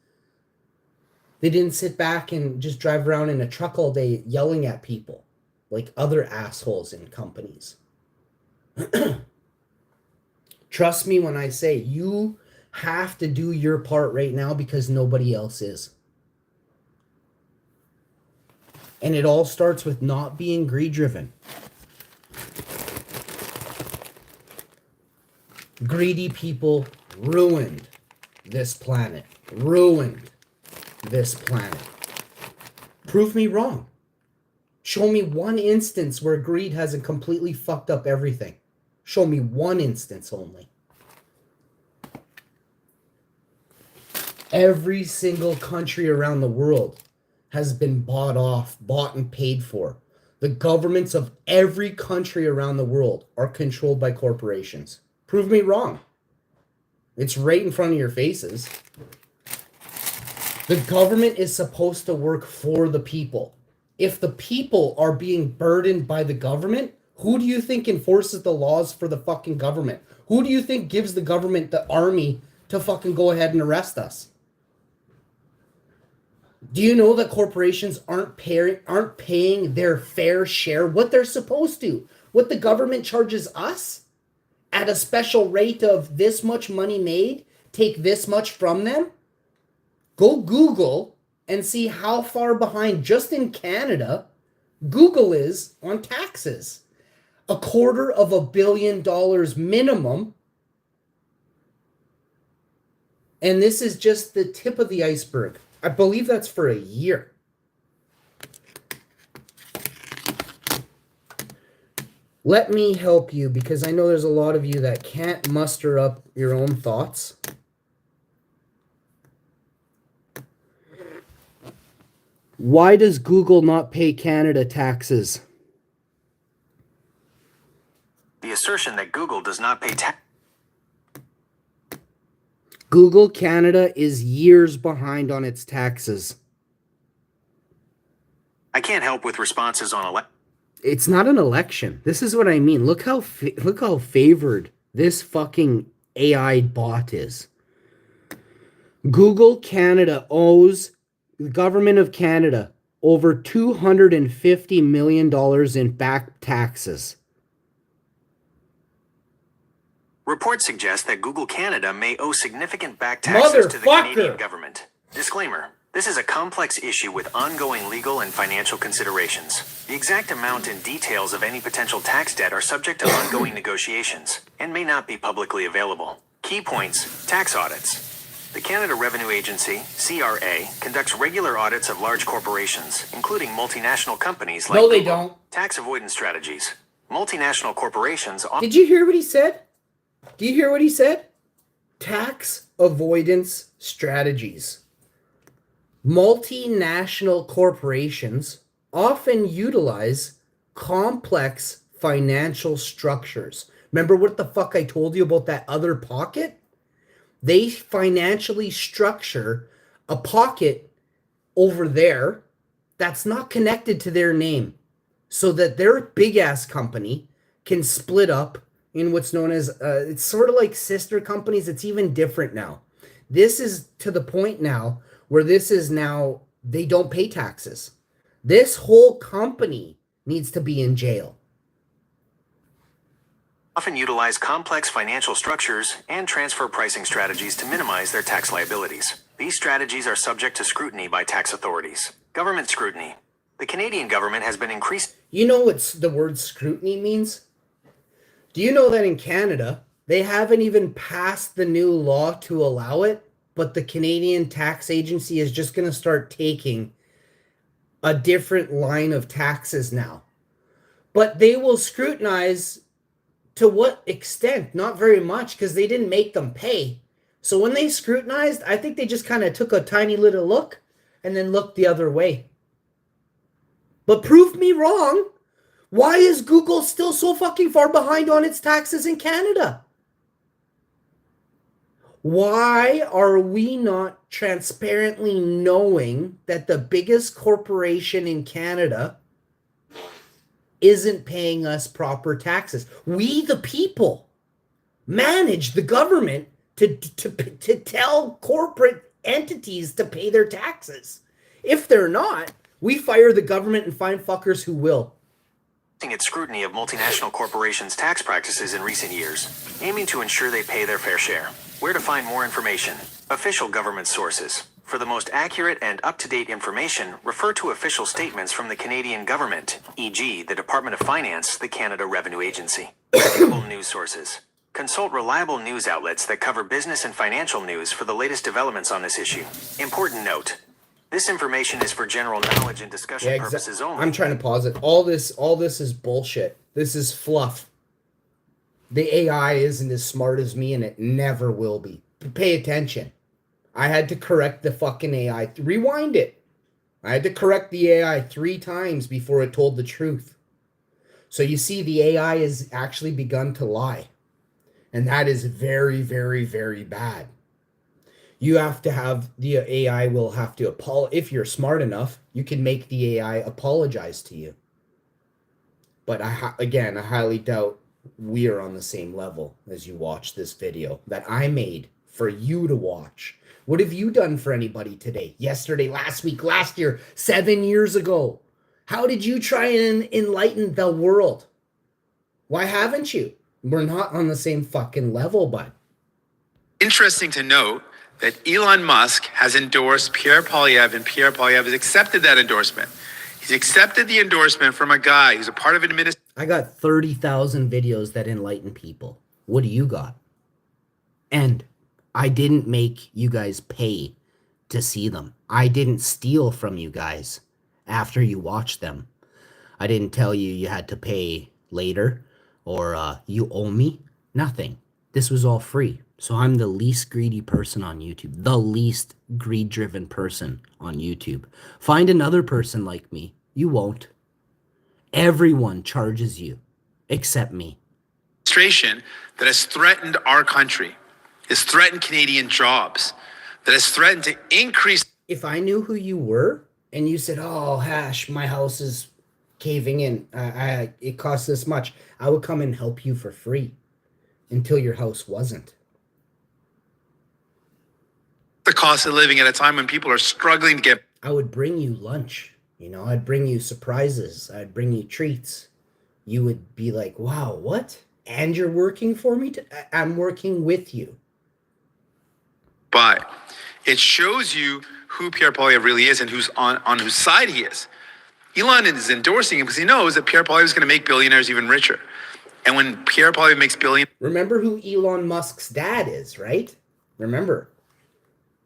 They didn't sit back and just drive around in a truck all day yelling at people like other assholes in companies. Trust me when I say you have to do your part right now because nobody else is. And it all starts with not being greed-driven. Greedy people ruined this planet. Ruined this planet. Prove me wrong. Show me one instance where greed hasn't completely fucked up everything. Show me one instance only. Every single country around the world has been bought and paid for. The governments of every country around the world are controlled by corporations. Prove me wrong. It's right in front of your faces. The government is supposed to work for the people. If the people are being burdened by the government, who do you think enforces the laws for the fucking government? Who do you think gives the government the army to fucking go ahead and arrest us? Do you know that corporations aren't paying their fair share, what they're supposed to? What the government charges us? At a special rate of this much money made, take this much from them? Go Google and see how far behind, just in Canada, Google is on taxes. $250 million minimum. And this is just the tip of the iceberg. I believe that's for a year. Let me help you because I know there's a lot of you that can't muster up your own thoughts. Why does Google not pay Canada taxes? The assertion that Google does not pay tax. Google Canada is years behind on its taxes. I can't help with responses on It's not an election. This is what I mean. Look how favored this fucking AI bot is. Google Canada owes the government of Canada over $250 million in back taxes. Reports suggest that Google Canada may owe significant back taxes to the Canadian government. Disclaimer. This is a complex issue with ongoing legal and financial considerations. The exact amount and details of any potential tax debt are subject to ongoing negotiations and may not be publicly available. Key points: tax audits. The Canada Revenue Agency, CRA, conducts regular audits of large corporations, including multinational companies like Google. Don't. Tax avoidance strategies. Multinational corporations Did you hear what he said? Do you hear what he said? Tax avoidance strategies. Multinational corporations often utilize complex financial structures. Remember what the fuck I told you about that other pocket? They financially structure a pocket over there that's not connected to their name so that their big ass company can split up in what's known as, it's sort of like sister companies. It's even different now. This is to the point now where this is now, they don't pay taxes. This whole company needs to be in jail. often utilize complex financial structures and transfer pricing strategies to minimize their tax liabilities. These strategies are subject to scrutiny by tax authorities. Government scrutiny. The Canadian government has been increased. You know what the word scrutiny means? Do you know that in Canada, they haven't even passed the new law to allow it, but the Canadian tax agency is just going to start taking a different line of taxes now. But they will scrutinize to what extent? Not very much, because they didn't make them pay. So when they scrutinized, I think they just kind of took a tiny little look and then looked the other way. But prove me wrong. Why is Google still so fucking far behind on its taxes in Canada? Why are we not transparently knowing that the biggest corporation in Canada isn't paying us proper taxes? We, the people, manage the government to tell corporate entities to pay their taxes. If they're not, we fire the government and find fuckers who will. Its scrutiny of multinational corporations' tax practices in recent years, aiming to ensure they pay their fair share. Where to find more information? Official government sources. For the most accurate and up-to-date information, refer to official statements from the Canadian government, e.g. the Department of Finance, the Canada Revenue Agency. Reputable news sources. Consult reliable news outlets that cover business and financial news for the latest developments on this issue. Important note. This information is for general knowledge and discussion purposes only. I'm trying to pause it. All this is bullshit. This is fluff. The AI isn't as smart as me, and it never will be. Pay attention. I had to correct the fucking AI. Rewind it. I had to correct the AI 3 times before it told the truth. So you see, the AI has actually begun to lie. And that is very, very, very bad. You have to have, the AI will have to apologize. If you're smart enough, you can make the AI apologize to you. But again, I highly doubt we are on the same level as you watch this video that I made for you to watch. What have you done for anybody today? Yesterday, last week, last year, 7 years ago? How did you try and enlighten the world? Why haven't you? We're not on the same fucking level, bud. Interesting to note that Elon Musk has endorsed Pierre Poilievre, and Pierre Poilievre has accepted that endorsement. He's accepted the endorsement from a guy who's a part of an administration. I got 30,000 videos that enlighten people. What do you got? And I didn't make you guys pay to see them. I didn't steal from you guys after you watched them. I didn't tell you you had to pay later or you owe me. Nothing. This was all free. So I'm the least greedy person on YouTube. The least greed-driven person on YouTube. Find another person like me. You won't. Everyone charges you, except me. Administration that has threatened our country, has threatened Canadian jobs, that has threatened to increase. If I knew who you were and you said, oh, Hash, my house is caving in, it costs this much, I would come and help you for free until your house wasn't. The cost of living at a time when people are struggling to get. I would bring you lunch. You know, I'd bring you surprises. I'd bring you treats. You would be like, wow, what? And you're working for me? I'm working with you. But it shows you who Pierre Poilievre really is and who's on whose side he is. Elon is endorsing him because he knows that Pierre Poilievre is going to make billionaires even richer. And when Pierre Poilievre makes billions. Remember who Elon Musk's dad is, right? Remember.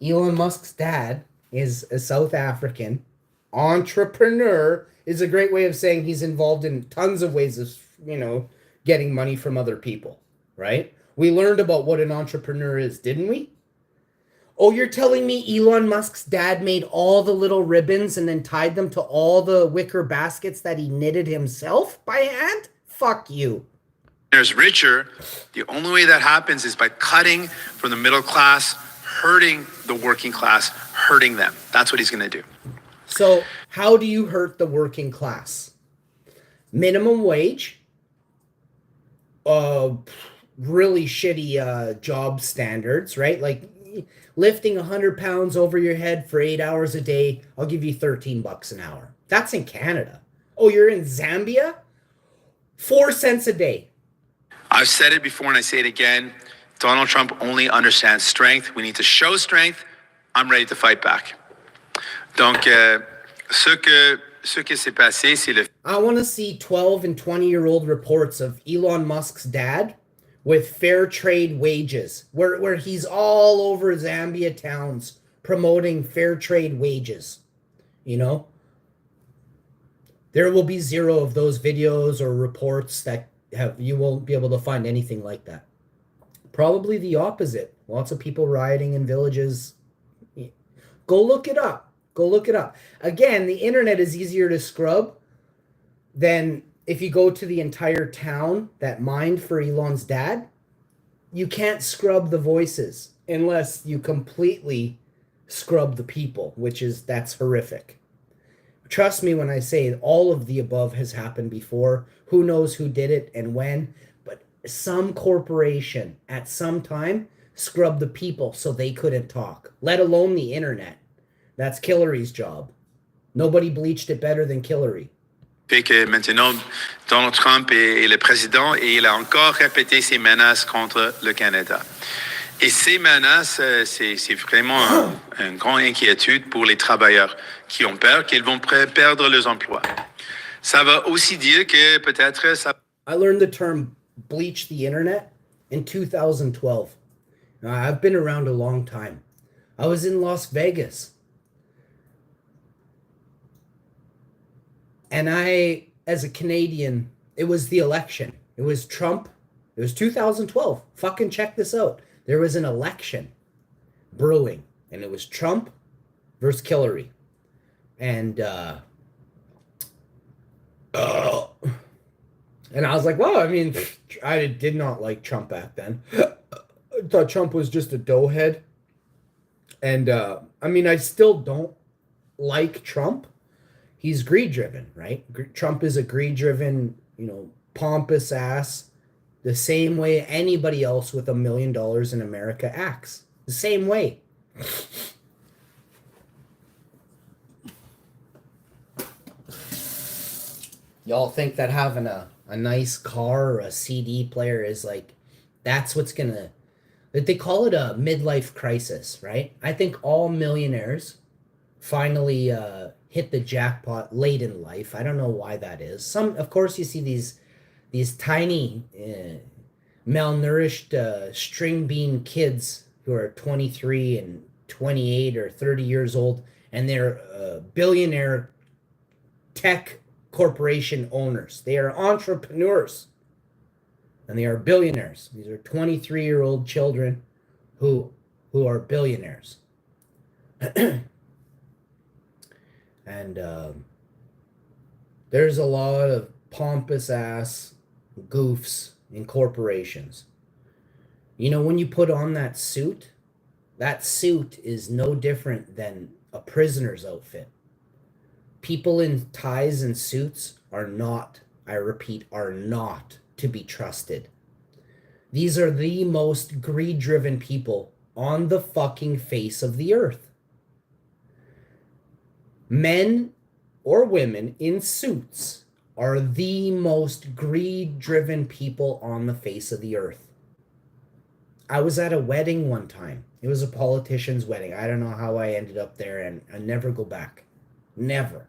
Elon Musk's dad is a South African entrepreneur, is a great way of saying he's involved in tons of ways of, you know, getting money from other people, right? We learned about what an entrepreneur is, didn't we? Oh, you're telling me Elon Musk's dad made all the little ribbons and then tied them to all the wicker baskets that he knitted himself by hand? Fuck you. There's richer. The only way that happens is by cutting from the middle class, hurting the working class, hurting them. That's what he's going to do. So how do you hurt the working class? Minimum wage, really shitty job standards, right? Like lifting 100 pounds over your head for 8 hours a day, I'll give you $13 an hour. That's in Canada. Oh, you're in Zambia? 4 cents a day. I've said it before and I say it again. Donald Trump only understands strength. We need to show strength I'm ready to fight back. Donc, ce que s'est passé, c'est le... I want to see 12 and 20-year-old reports of Elon Musk's dad with fair trade wages, where he's all over Zambia towns promoting fair trade wages. You know? There will be zero of those videos or reports that you won't be able to find anything like that. Probably the opposite. Lots of people rioting in villages. Go look it up. Go look it up. Again, the internet is easier to scrub than if you go to the entire town that mined for Elon's dad. You can't scrub the voices unless you completely scrub the people, that's horrific. Trust me when I say all of the above has happened before. Who knows who did it and when, but some corporation at some time scrubbed the people so they couldn't talk, let alone the internet. That's Hillary's job. Nobody bleached it better than Hillary. Fait que maintenant, Donald Trump est le président et il a encore répété ses menaces contre le Canada. Et ces menaces, c'est vraiment une grande inquiétude pour les travailleurs qui ont peur qu'ils vont perdre leurs emplois. Ça va aussi dire que peut-être ça... I learned the term bleach the internet in 2012. Now, I've been around a long time. I was in Las Vegas. And I, as a Canadian, it was the election. It was Trump. It was 2012. Fucking check this out. There was an election brewing, and it was Trump versus Hillary. And I was like, well, I mean, I did not like Trump back then. I thought Trump was just a doughhead. And I mean, I still don't like Trump. He's greed-driven, right? Trump is a greed-driven, pompous ass. The same way anybody else with $1 million in America acts. The same way. Y'all think that having a nice car or a CD player is like, that's what's gonna... They call it a midlife crisis, right? I think all millionaires finally hit the jackpot late in life. I don't know why that is. Of course, you see these tiny, malnourished string bean kids who are 23 and 28 or 30 years old, and they're billionaire tech corporation owners. They are entrepreneurs, and they are billionaires. These are 23-year-old children who are billionaires. And there's a lot of pompous ass goofs in corporations. When you put on that suit is no different than a prisoner's outfit. People in ties and suits are not, I repeat, are not to be trusted. These are the most greed-driven people on the fucking face of the earth. Men or women in suits are the most greed-driven people on the face of the earth. I was at a wedding one time. It was a politician's wedding. I don't know how I ended up there, and I never go back. Never.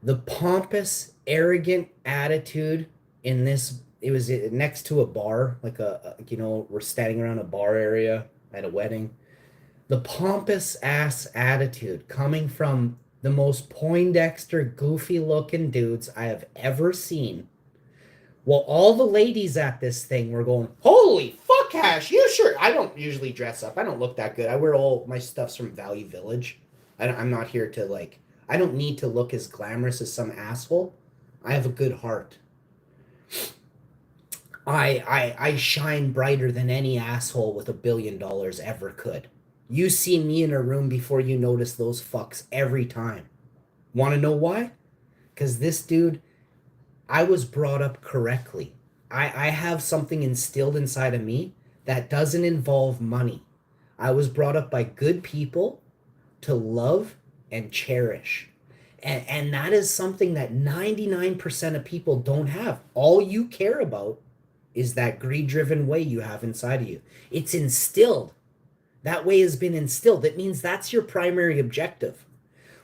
The pompous, arrogant attitude in this, it was next to a bar, like we're standing around a bar area at a wedding. The pompous ass attitude coming from the most Poindexter, goofy looking dudes I have ever seen. Well, all the ladies at this thing were going, holy fuck, Hash, you sure? I don't usually dress up. I don't look that good. I wear all my stuff's from Value Village. I'm not here to I don't need to look as glamorous as some asshole. I have a good heart. I shine brighter than any asshole with $1 billion ever could. You see me in a room before you notice those fucks every time. Want to know why? Because this dude, I was brought up correctly. I have something instilled inside of me that doesn't involve money. I was brought up by good people to love and cherish. And that is something that 99% of people don't have. All you care about is that greed-driven way you have inside of you. It's instilled. That way has been instilled. That means that's your primary objective.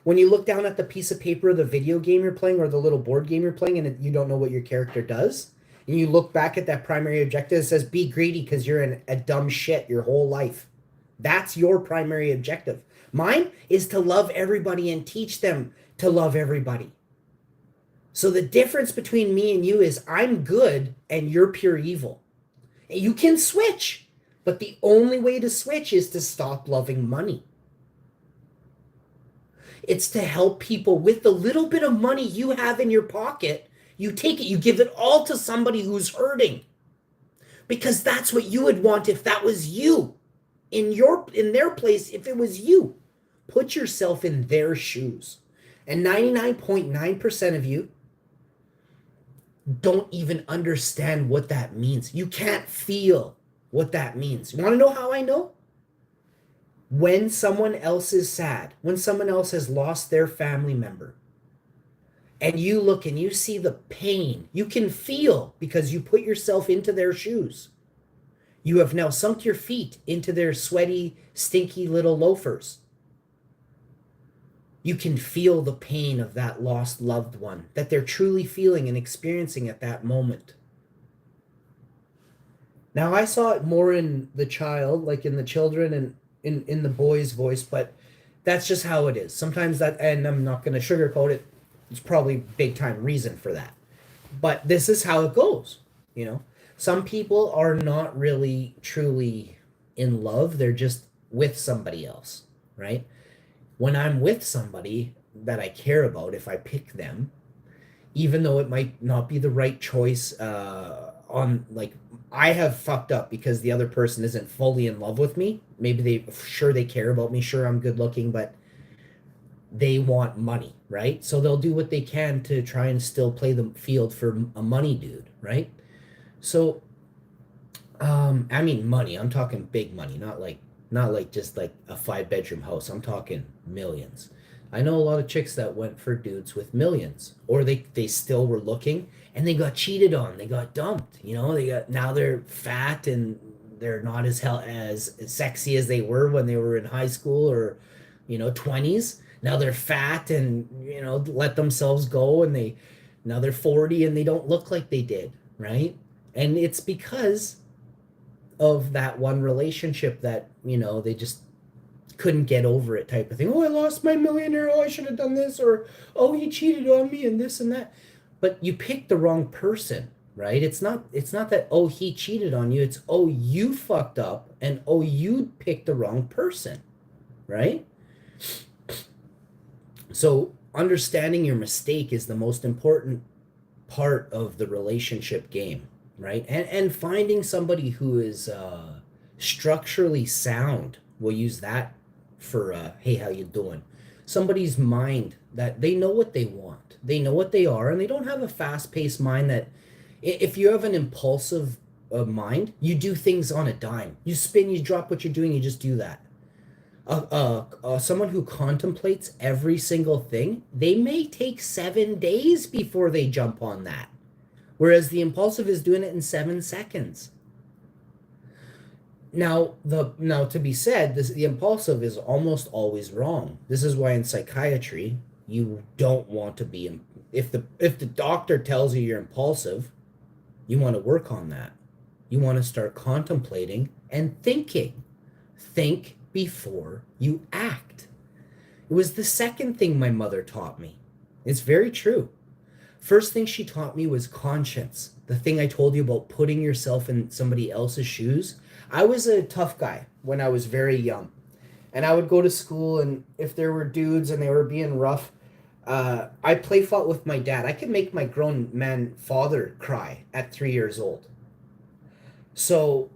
When you look down at the piece of paper of the video game you're playing or the little board game you're playing and you don't know what your character does, and you look back at that primary objective, it says be greedy because you're a dumb shit your whole life. That's your primary objective. Mine is to love everybody and teach them to love everybody. So the difference between me and you is I'm good and you're pure evil. You can switch, but the only way to switch is to stop loving money. It's to help people with the little bit of money you have in your pocket. You take it, you give it all to somebody who's hurting. Because that's what you would want if that was you. In their place, if it was you. Put yourself in their shoes. And 99.9% of you don't even understand what that means. You can't feel what that means. You want to know how I know? When someone else is sad, when someone else has lost their family member, and you look and you see the pain, you can feel because you put yourself into their shoes. You have now sunk your feet into their sweaty, stinky little loafers. You can feel the pain of that lost loved one that they're truly feeling and experiencing at that moment. Now, I saw it more in the child, like in the children and in the boy's voice, but that's just how it is. Sometimes that, and I'm not going to sugarcoat it, it's probably big time reason for that. But this is how it goes, you know. Some people are not really truly in love. They're just with somebody else, right? When I'm with somebody that I care about, if I pick them, even though it might not be the right choice, I have fucked up because the other person isn't fully in love with me. Maybe they care about me, sure I'm good looking, but they want money, right? So they'll do what they can to try and still play the field for a money dude, right? So, I mean money, I'm talking big money, not like just like a 5-bedroom house. I'm talking millions. I know a lot of chicks that went for dudes with millions, or they still were looking and they got cheated on. They got dumped, you know, now they're fat and they're not as sexy as they were when they were in high school or, you know, 20s. Now they're fat and, you know, let themselves go and now they're 40 and they don't look like they did, right? And it's because of that one relationship that, you know, they just couldn't get over it type of thing. Oh, I lost my millionaire. Oh, I should have done this. Or, oh, he cheated on me and this and that. But you picked the wrong person, right? It's not that, oh, he cheated on you. It's, oh, you fucked up and, oh, you picked the wrong person, right? So understanding your mistake is the most important part of the relationship game, right? And finding somebody who is structurally sound. We'll use that for, hey, how you doing? Somebody's mind that they know what they want. They know what they are, and they don't have a fast-paced mind that if you have an impulsive mind, you do things on a dime. You spin, you drop what you're doing, you just do that. Someone who contemplates every single thing, they may take 7 days before they jump on that. Whereas the impulsive is doing it in 7 seconds. Now to be said, the impulsive is almost always wrong. This is why in psychiatry, you don't want to be, if the doctor tells you you're impulsive, you want to work on that. You want to start contemplating and thinking. Think before you act. It was the second thing my mother taught me. It's very true. First thing she taught me was conscience. The thing I told you about putting yourself in somebody else's shoes. I was a tough guy when I was very young. And I would go to school, and if there were dudes and they were being rough, I play fought with my dad. I could make my grown man father cry at 3 years old. So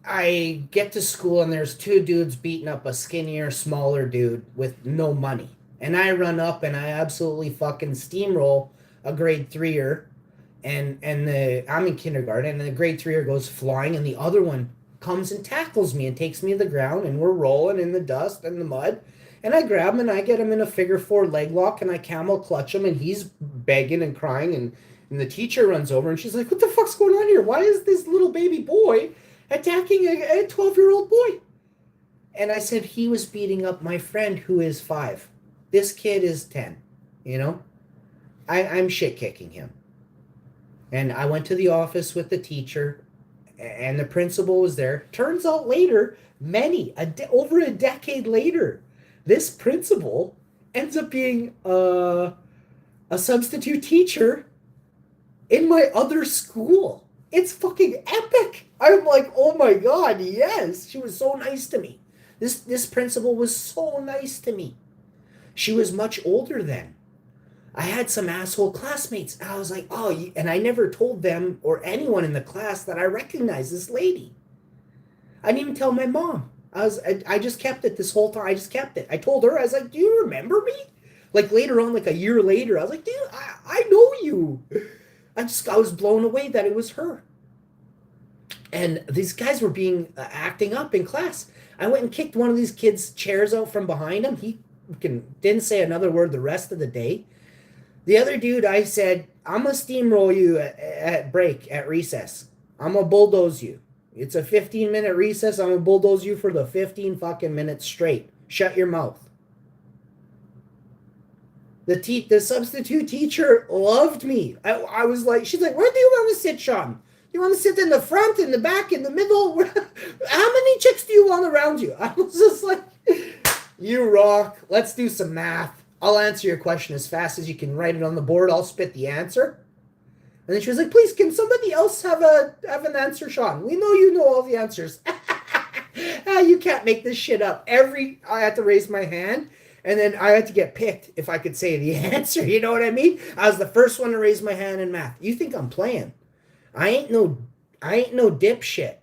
I get to school and there's 2 dudes beating up a skinnier, smaller dude with no money. And I run up and I absolutely fucking steamroll a grade 3-er. And I'm in kindergarten, and the grade 3-er goes flying, and the other one comes and tackles me and takes me to the ground, and we're rolling in the dust and the mud. And I grab him and I get him in a figure 4 leg lock, and I camel clutch him, and he's begging and crying, and the teacher runs over and she's like, what the fuck's going on here? Why is this little baby boy attacking a 12-year-old boy? And I said, he was beating up my friend who is 5. This kid is 10, you know? I'm shit kicking him. And I went to the office with the teacher, and the principal was there. Turns out later, over a decade later, this principal ends up being a substitute teacher in my other school. It's fucking epic. I'm like, oh my God, yes. She was so nice to me. This principal was so nice to me. She was much older then. I had some asshole classmates. And I was like, oh, and I never told them or anyone in the class that I recognized this lady. I didn't even tell my mom. I just kept it this whole time. I just kept it. I told her, I was like, do you remember me? Like later on, like a year later, I was like, dude, I know you. I was blown away that it was her. And these guys were acting up in class. I went and kicked one of these kids' chairs out from behind him. He didn't say another word the rest of the day. The other dude, I said, I'm going to steamroll you at break, at recess. I'm going to bulldoze you. It's a 15-minute recess. I'm going to bulldoze you for the 15 fucking minutes straight. Shut your mouth. The substitute teacher loved me. I was like, she's like, where do you want to sit, Sean? You want to sit in the front, in the back, in the middle? How many chicks do you want around you? I was just like, you rock. Let's do some math. I'll answer your question as fast as you can write it on the board. I'll spit the answer. And then she was like, please, can somebody else have an answer, Sean? We know you know all the answers. You can't make this shit up. I had to raise my hand, and then I had to get picked if I could say the answer. You know what I mean? I was the first one to raise my hand in math. You think I'm playing? I ain't no dipshit.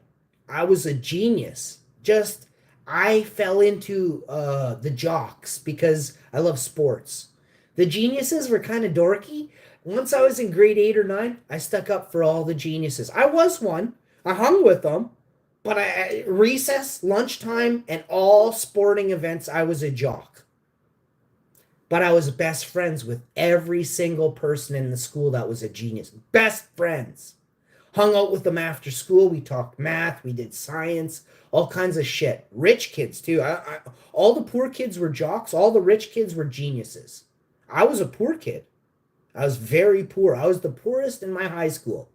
I was a genius. I fell into the jocks because I love sports. The geniuses were kind of dorky. Once I was in grade 8 or 9, I stuck up for all the geniuses. I was one. I hung with them. But recess, lunchtime, and all sporting events, I was a jock. But I was best friends with every single person in the school that was a genius. Best friends. Hung out with them after school. We talked math. We did science. All kinds of shit. Rich kids, too. All the poor kids were jocks. All the rich kids were geniuses. I was a poor kid. I was very poor. I was the poorest in my high school.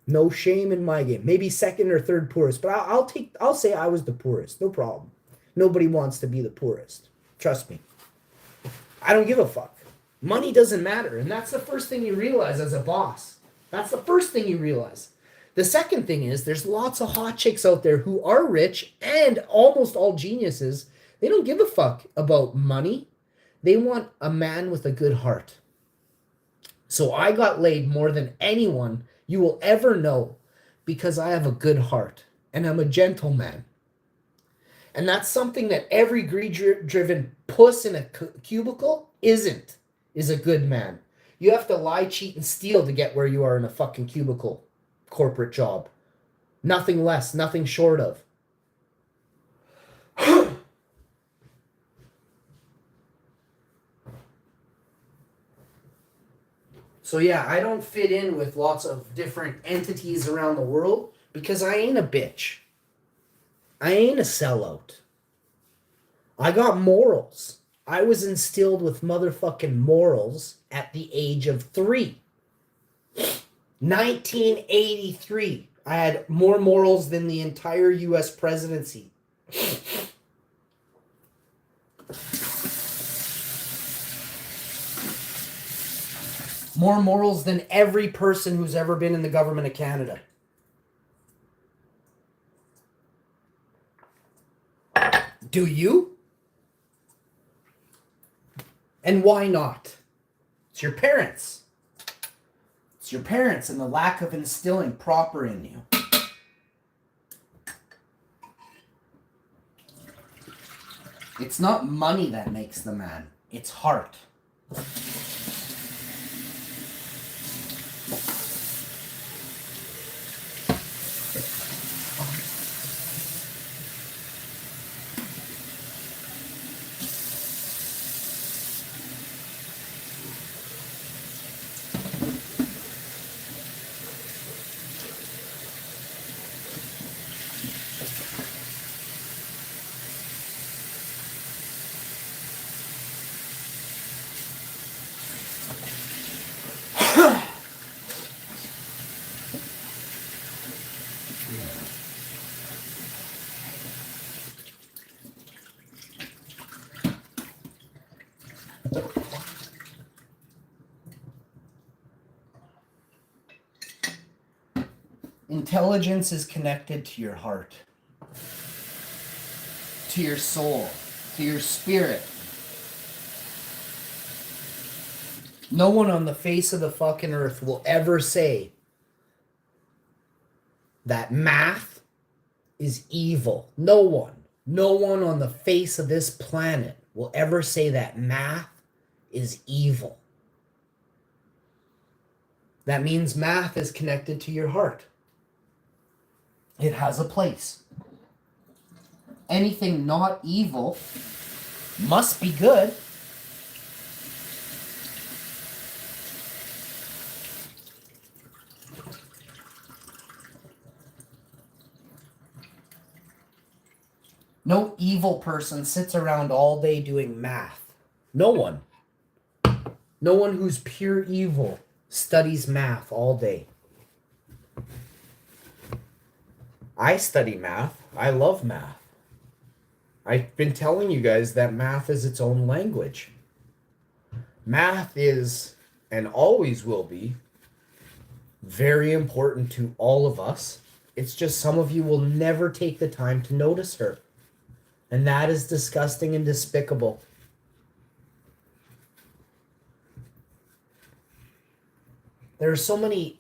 No shame in my game. Maybe second or third poorest. But I'll say I was the poorest. No problem. Nobody wants to be the poorest. Trust me. I don't give a fuck. Money doesn't matter. And that's the first thing you realize as a boss. That's the first thing you realize. The second thing is there's lots of hot chicks out there who are rich and almost all geniuses. They don't give a fuck about money. They want a man with a good heart. So I got laid more than anyone you will ever know because I have a good heart and I'm a gentleman. And that's something that every greed-driven puss in a cubicle is a good man. You have to lie, cheat, and steal to get where you are in a fucking cubicle corporate job. Nothing less, nothing short of. So yeah, I don't fit in with lots of different entities around the world because I ain't a bitch. I ain't a sellout. I got morals. I was instilled with motherfucking morals at the age of 3. 1983. I had more morals than the entire U.S. presidency. More morals than every person who's ever been in the government of Canada. Do you? And why not? It's your parents. It's your parents and the lack of instilling proper in you. It's not money that makes the man. It's heart. Intelligence is connected to your heart, to your soul, to your spirit. No one on the face of the fucking earth will ever say that math is evil. No one. No one on the face of this planet will ever say that math is evil. That means math is connected to your heart. It has a place. Anything not evil must be good. No evil person sits around all day doing math. No one. No one who's pure evil studies math all day. I study math. I love math. I've been telling you guys that math is its own language. Math is, and always will be, very important to all of us. It's just some of you will never take the time to notice her. And that is disgusting and despicable. There are so many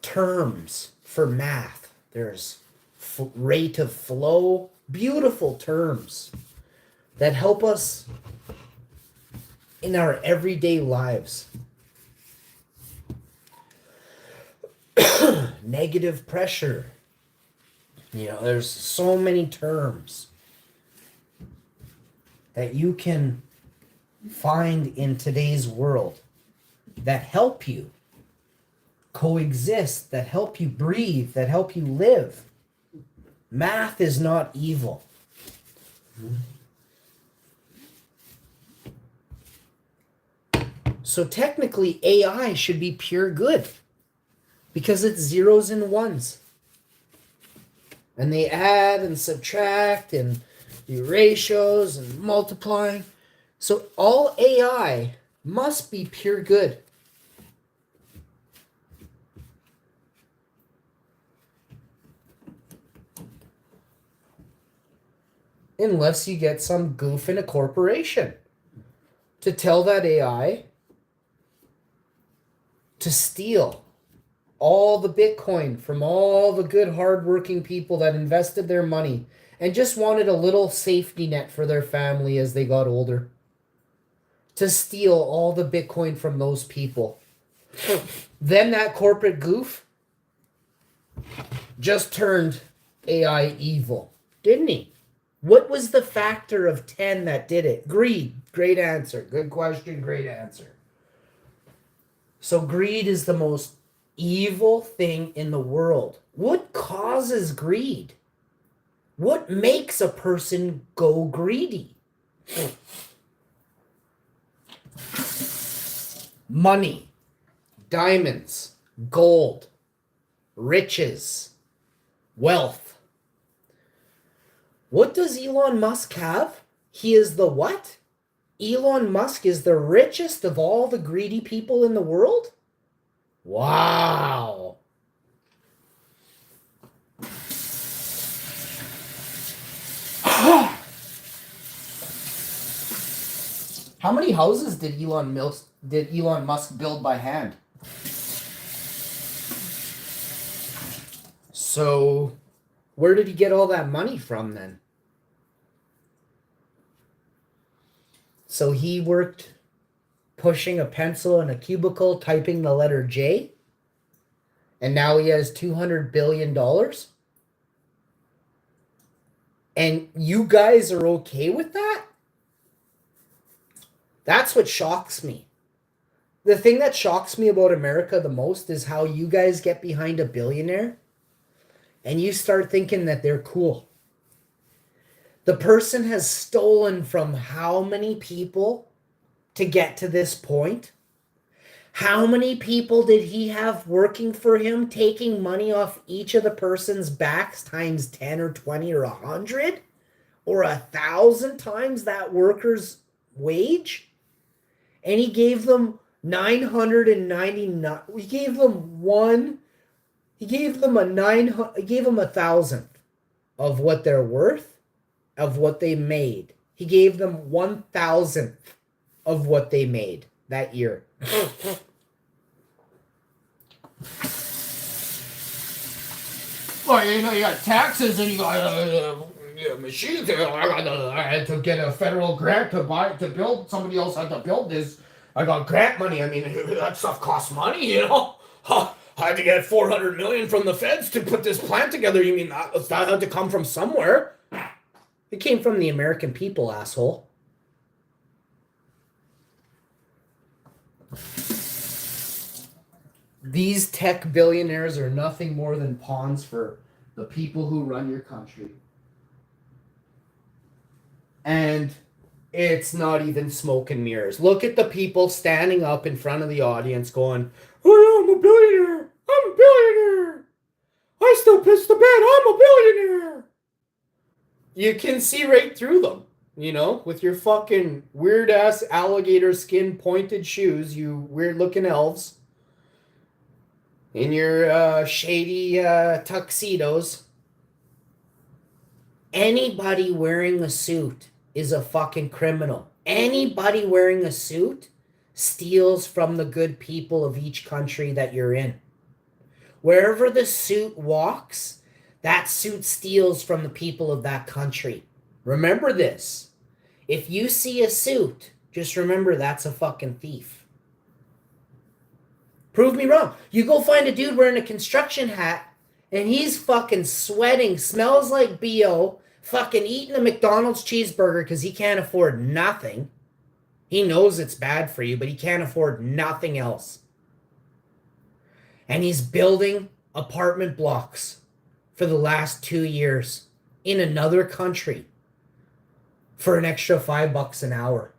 terms for math. There's rate of flow, beautiful terms that help us in our everyday lives. Negative pressure. You know, there's so many terms that you can find in today's world that help you coexist, that help you breathe, that help you live. Math is not evil. So technically, AI should be pure good because it's zeros and ones. And they add and subtract and do ratios and multiplying. So all AI must be pure good. Unless you get some goof in a corporation to tell that AI to steal all the Bitcoin from all the good hardworking people that invested their money and just wanted a little safety net for their family as they got older. To steal all the Bitcoin from those people. Then that corporate goof just turned AI evil, didn't he? What was the factor of 10 that did it? Greed. Great answer. Good question. Great answer. So greed is the most evil thing in the world. What causes greed? What makes a person go greedy? Money, diamonds, gold, riches, wealth. What does Elon Musk have? He is the what? Elon Musk is the richest of all the greedy people in the world? Wow. How many houses did Elon Musk build by hand? So, where did he get all that money from then? So he worked pushing a pencil in a cubicle, typing the letter J, and now he has $200 billion? And you guys are okay with that? That's what shocks me. The thing that shocks me about America the most is how you guys get behind a billionaire and you start thinking that they're cool. The person has stolen from how many people to get to this point? How many people did he have working for him, taking money off each of the person's backs times 10 or 20 or 100 or 1,000 times that worker's wage? And he gave them 999. He gave them He gave them he gave them 1,000th of what they're worth, of what they made. He gave them 1,000th of what they made that year. Well, you know, you got taxes and you got machines. I had to get a federal grant to build. Somebody else had to build this. I got grant money. I mean, that stuff costs money, you know. I had to get $400 million from the feds to put this plant together. You mean that had to come from somewhere? It came from the American people, asshole. These tech billionaires are nothing more than pawns for the people who run your country. And it's not even smoke and mirrors. Look at the people standing up in front of the audience going, "Oh yeah, I'm a billionaire. I'm a billionaire. I still piss the bed. I'm a billionaire." You can see right through them, you know, with your fucking weird-ass alligator skin pointed shoes, you weird-looking elves. In your shady tuxedos. Anybody wearing a suit is a fucking criminal. Anybody wearing a suit steals from the good people of each country that you're in. Wherever the suit walks, that suit steals from the people of that country. Remember this. If you see a suit, just remember that's a fucking thief. Prove me wrong. You go find a dude wearing a construction hat and he's fucking sweating, smells like BO, fucking eating a McDonald's cheeseburger because he can't afford nothing. He knows it's bad for you, but he can't afford nothing else. And he's building apartment blocks for the last 2 years in another country for an extra $5 an hour.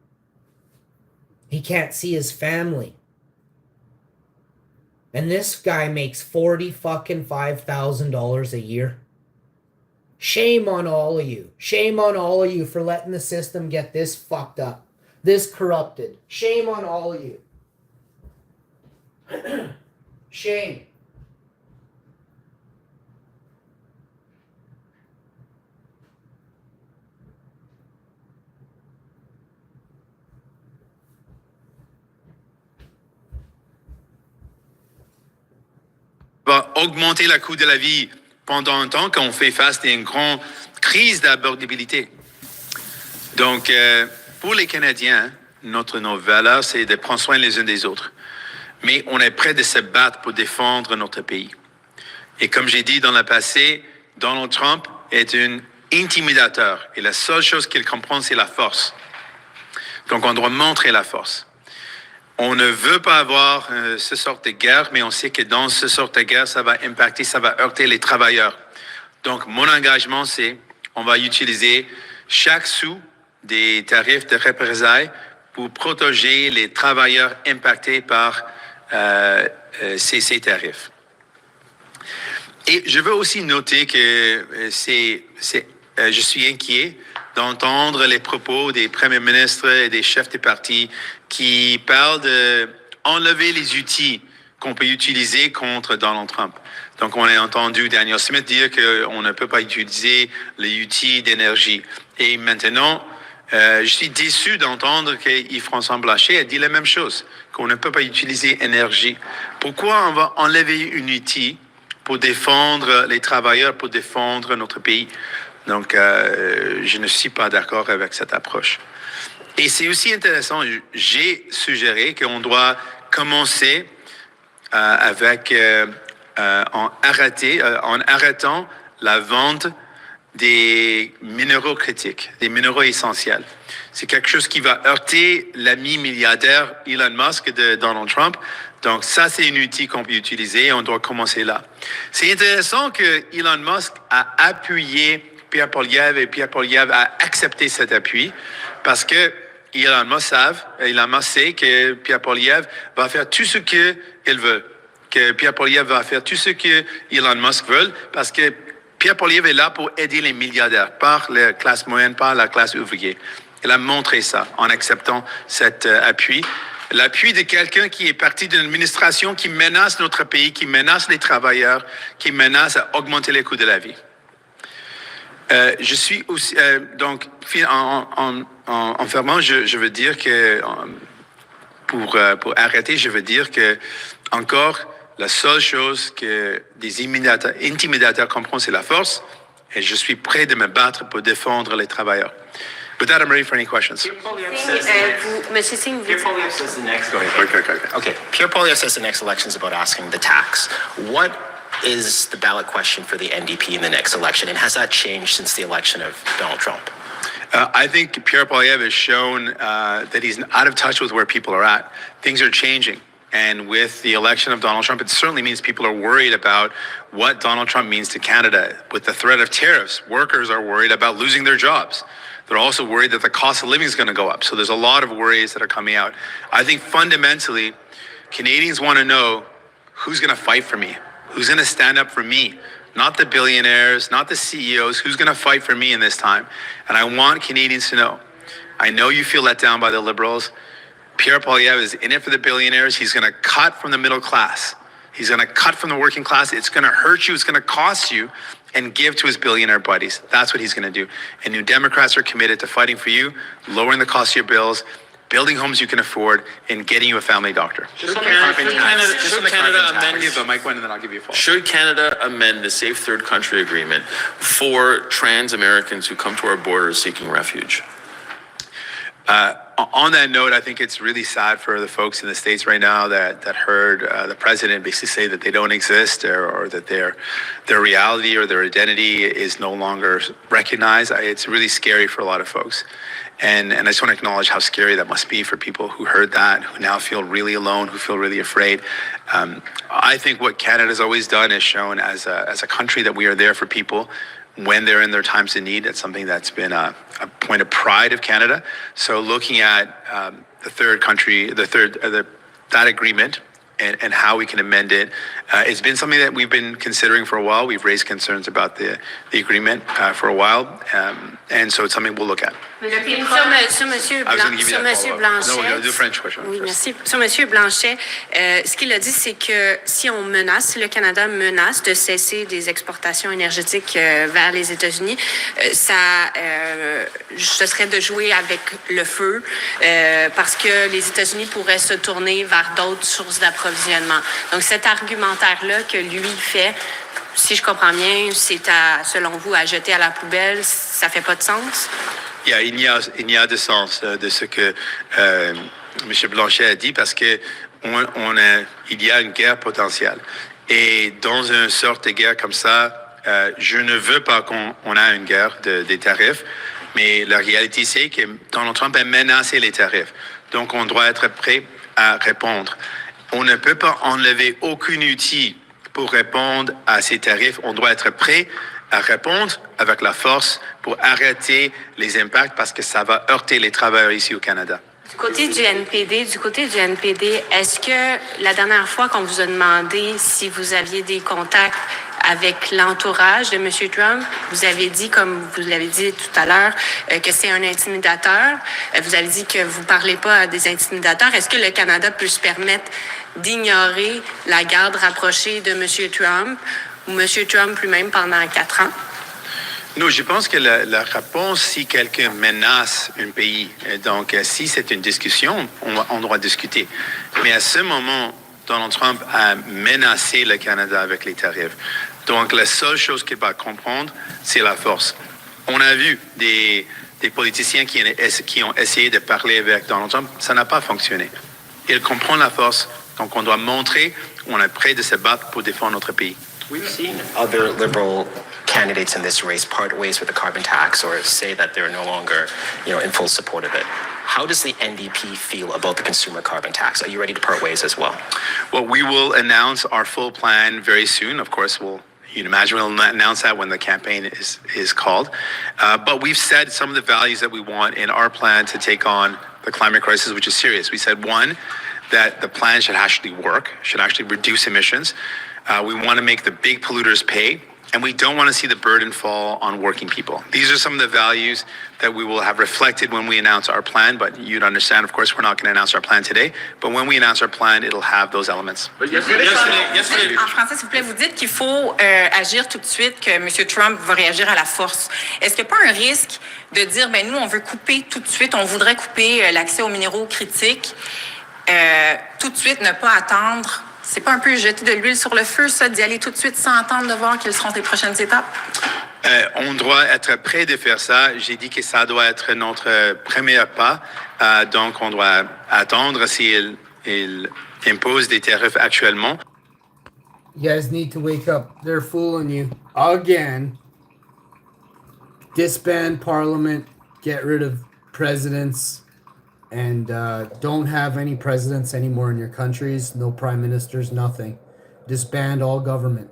He can't see his family. And this guy makes $45,000 a year. Shame on all of you. Shame on all of you for letting the system get this fucked up, this corrupted. Shame on all of you. Shame. Va augmenter le coût de la vie pendant un temps qu'on fait face à une grande crise d'abordabilité. Donc, pour les Canadiens, nos valeurs, c'est de prendre soin les uns des autres. Mais on est prêt de se battre pour défendre notre pays. Et comme j'ai dit dans le passé, Donald Trump est un intimidateur. Et la seule chose qu'il comprend, c'est la force. Donc, on doit montrer la force. On ne veut pas avoir ce sorte de guerre, mais on sait que dans ce sorte de guerre, ça va impacter, ça va heurter les travailleurs. Donc, mon engagement, c'est on va utiliser chaque sou des tarifs de représailles pour protéger les travailleurs impactés par ces tarifs. Et je veux aussi noter que je suis inquiet d'entendre les propos des premiers ministres et des chefs de partis qui parlent d'enlever les outils qu'on peut utiliser contre Donald Trump. Donc, on a entendu Daniel Smith dire qu'on ne peut pas utiliser les outils d'énergie. Et maintenant, je suis déçu d'entendre que Yves-François Blanchet a dit la même chose, qu'on ne peut pas utiliser l'énergie. Pourquoi on va enlever un outil pour défendre les travailleurs, pour défendre notre pays? Donc, je ne suis pas d'accord avec cette approche. Et c'est aussi intéressant, j'ai suggéré qu'on doit commencer en arrêtant la vente des minéraux critiques, des minéraux essentiels. C'est quelque chose qui va heurter l'ami milliardaire Elon Musk de Donald Trump. Donc ça, c'est un outil qu'on peut utiliser et on doit commencer là. C'est intéressant que Elon Musk a appuyé Pierre Poilievre et Pierre Poilievre a accepté cet appui parce que Elon Musk sait que Pierre Poilievre va faire tout ce qu'il veut, que Pierre Poilievre va faire tout ce que Elon Musk veut parce que Pierre Poilievre est là pour aider les milliardaires, par la classe moyenne, par la classe ouvrière. Il a montré ça en acceptant cet appui l'appui de quelqu'un qui est parti d'une administration qui menace notre pays, qui menace les travailleurs, qui menace à augmenter les coûts de la vie. Je suis aussi, donc, en fermant, je veux dire que, pour arrêter, je veux dire que, encore, la seule chose que des intimidateurs comprennent, c'est la force, et je suis prêt de me battre pour défendre les travailleurs. With that, I'm ready for any questions. Monsieur Singh, vous... Pierre Poilievre says the next. Go ahead. Okay. Pierre Poilievre says the next election is about asking the tax. What is the ballot question for the NDP in the next election, and has that changed since the election of Donald Trump? I think Pierre Poilievre has shown that he's out of touch with where people are at. Things are changing. And with the election of Donald Trump, it certainly means people are worried about what Donald Trump means to Canada. With the threat of tariffs, workers are worried about losing their jobs. They're also worried that the cost of living is going to go up. So there's a lot of worries that are coming out. I think fundamentally, Canadians want to know who's going to fight for me, who's going to stand up for me, not the billionaires, not the CEOs, who's going to fight for me in this time. And I want Canadians to know. I know you feel let down by the Liberals. Pierre Poilievre is in it for the billionaires. He's going to cut from the middle class. He's going to cut from the working class. It's going to hurt you. It's going to cost you, and give to his billionaire buddies. That's what he's going to do. And New Democrats are committed to fighting for you, lowering the cost of your bills, building homes you can afford, and getting you a family doctor. Should Canada amend the Safe Third Country Agreement for trans Americans who come to our borders seeking refuge? On that note, I think it's really sad for the folks in the States right now that heard the president basically say that they don't exist, or that their reality or their identity is no longer recognized. It's really scary for a lot of folks. And I just want to acknowledge how scary that must be for people who heard that, who now feel really alone, who feel really afraid. I think what Canada's always done is shown as a country that we are there for people when they're in their times of need. That's something that's been a point of pride of Canada. So looking at that agreement and how we can amend it, it's been something that we've been considering for a while. We've raised concerns about the agreement for a while, and so it's something we'll look at. Sur Monsieur Blanchet. No, the French question. Oui, merci. Sur Monsieur Blanchet, ce qu'il a dit, c'est que si le Canada menace de cesser des exportations énergétiques vers les États-Unis, ce serait de jouer avec le feu, parce que les États-Unis pourraient se tourner vers d'autres sources d'approvisionnement. Donc cet argumentaire-là que lui fait, si je comprends bien, c'est selon vous à jeter à la poubelle, ça fait pas de sens? Yeah, il y a de sens de ce que M. Blanchet a dit, parce que il y a une guerre potentielle. Et dans une sorte de guerre comme ça, je ne veux pas qu'on ait une guerre des tarifs, mais la réalité, c'est que Donald Trump a menacé les tarifs. Donc, on doit être prêt à répondre. On ne peut pas enlever aucun outil pour répondre à ces tarifs. On doit être prêt à répondre avec la force pour arrêter les impacts, parce que ça va heurter les travailleurs ici au Canada. Du côté du NPD, est-ce que la dernière fois qu'on vous a demandé si vous aviez des contacts avec l'entourage de M. Trump, vous avez dit, comme vous l'avez dit tout à l'heure, que c'est un intimidateur. Vous avez dit que vous ne parlez pas à des intimidateurs. Est-ce que le Canada peut se permettre d'ignorer la garde rapprochée de M. Trump ou M. Trump lui-même pendant 4 ans? Non, je pense que la réponse, si quelqu'un menace un pays, donc si c'est une discussion, on doit discuter. Mais à ce moment, Donald Trump a menacé le Canada avec les tarifs. Donc la seule chose qu'il va comprendre, c'est la force. On a vu des politiciens qui ont essayé de parler avec Donald Trump, ça n'a pas fonctionné. Il comprend la force, donc on doit montrer qu'on est prêt de se battre pour défendre notre pays. We've seen other Liberal candidates in this race part ways with the carbon tax, or say that they're no longer, in full support of it. How does the NDP feel about the consumer carbon tax? Are you ready to part ways as well? Well, we will announce our full plan very soon. Of course, we'll announce that when the campaign is called. But we've said some of the values that we want in our plan to take on the climate crisis, which is serious. We said, one, that the plan should actually work, should actually reduce emissions. We want to make the big polluters pay. And we don't want to see the burden fall on working people. These are some of the values that we will have reflected when we announce our plan, but you'd understand, of course, we're not going to announce our plan today, but when we announce our plan, it'll have those elements. But yesterday, En français, s'il vous plaît, vous dites qu'il faut agir tout de suite, que M. Trump va réagir à la force. Est-ce qu'il n'y a pas un risque de dire, ben nous, on veut couper tout de suite, on voudrait couper l'accès aux minéraux critiques, tout de suite, ne pas attendre? C'est pas un peu jeter de l'huile sur le feu, ça, d'y aller tout de suite sans attendre de voir quelles seront les prochaines étapes? On doit être prêt de faire ça. J'ai dit que ça doit être notre premier pas. Donc, on doit attendre s'il impose des tarifs actuellement. You guys need to wake up. They're fooling you again. Disband parliament, get rid of presidents, and don't have any presidents anymore in your countries. No prime ministers, nothing. Disband all government.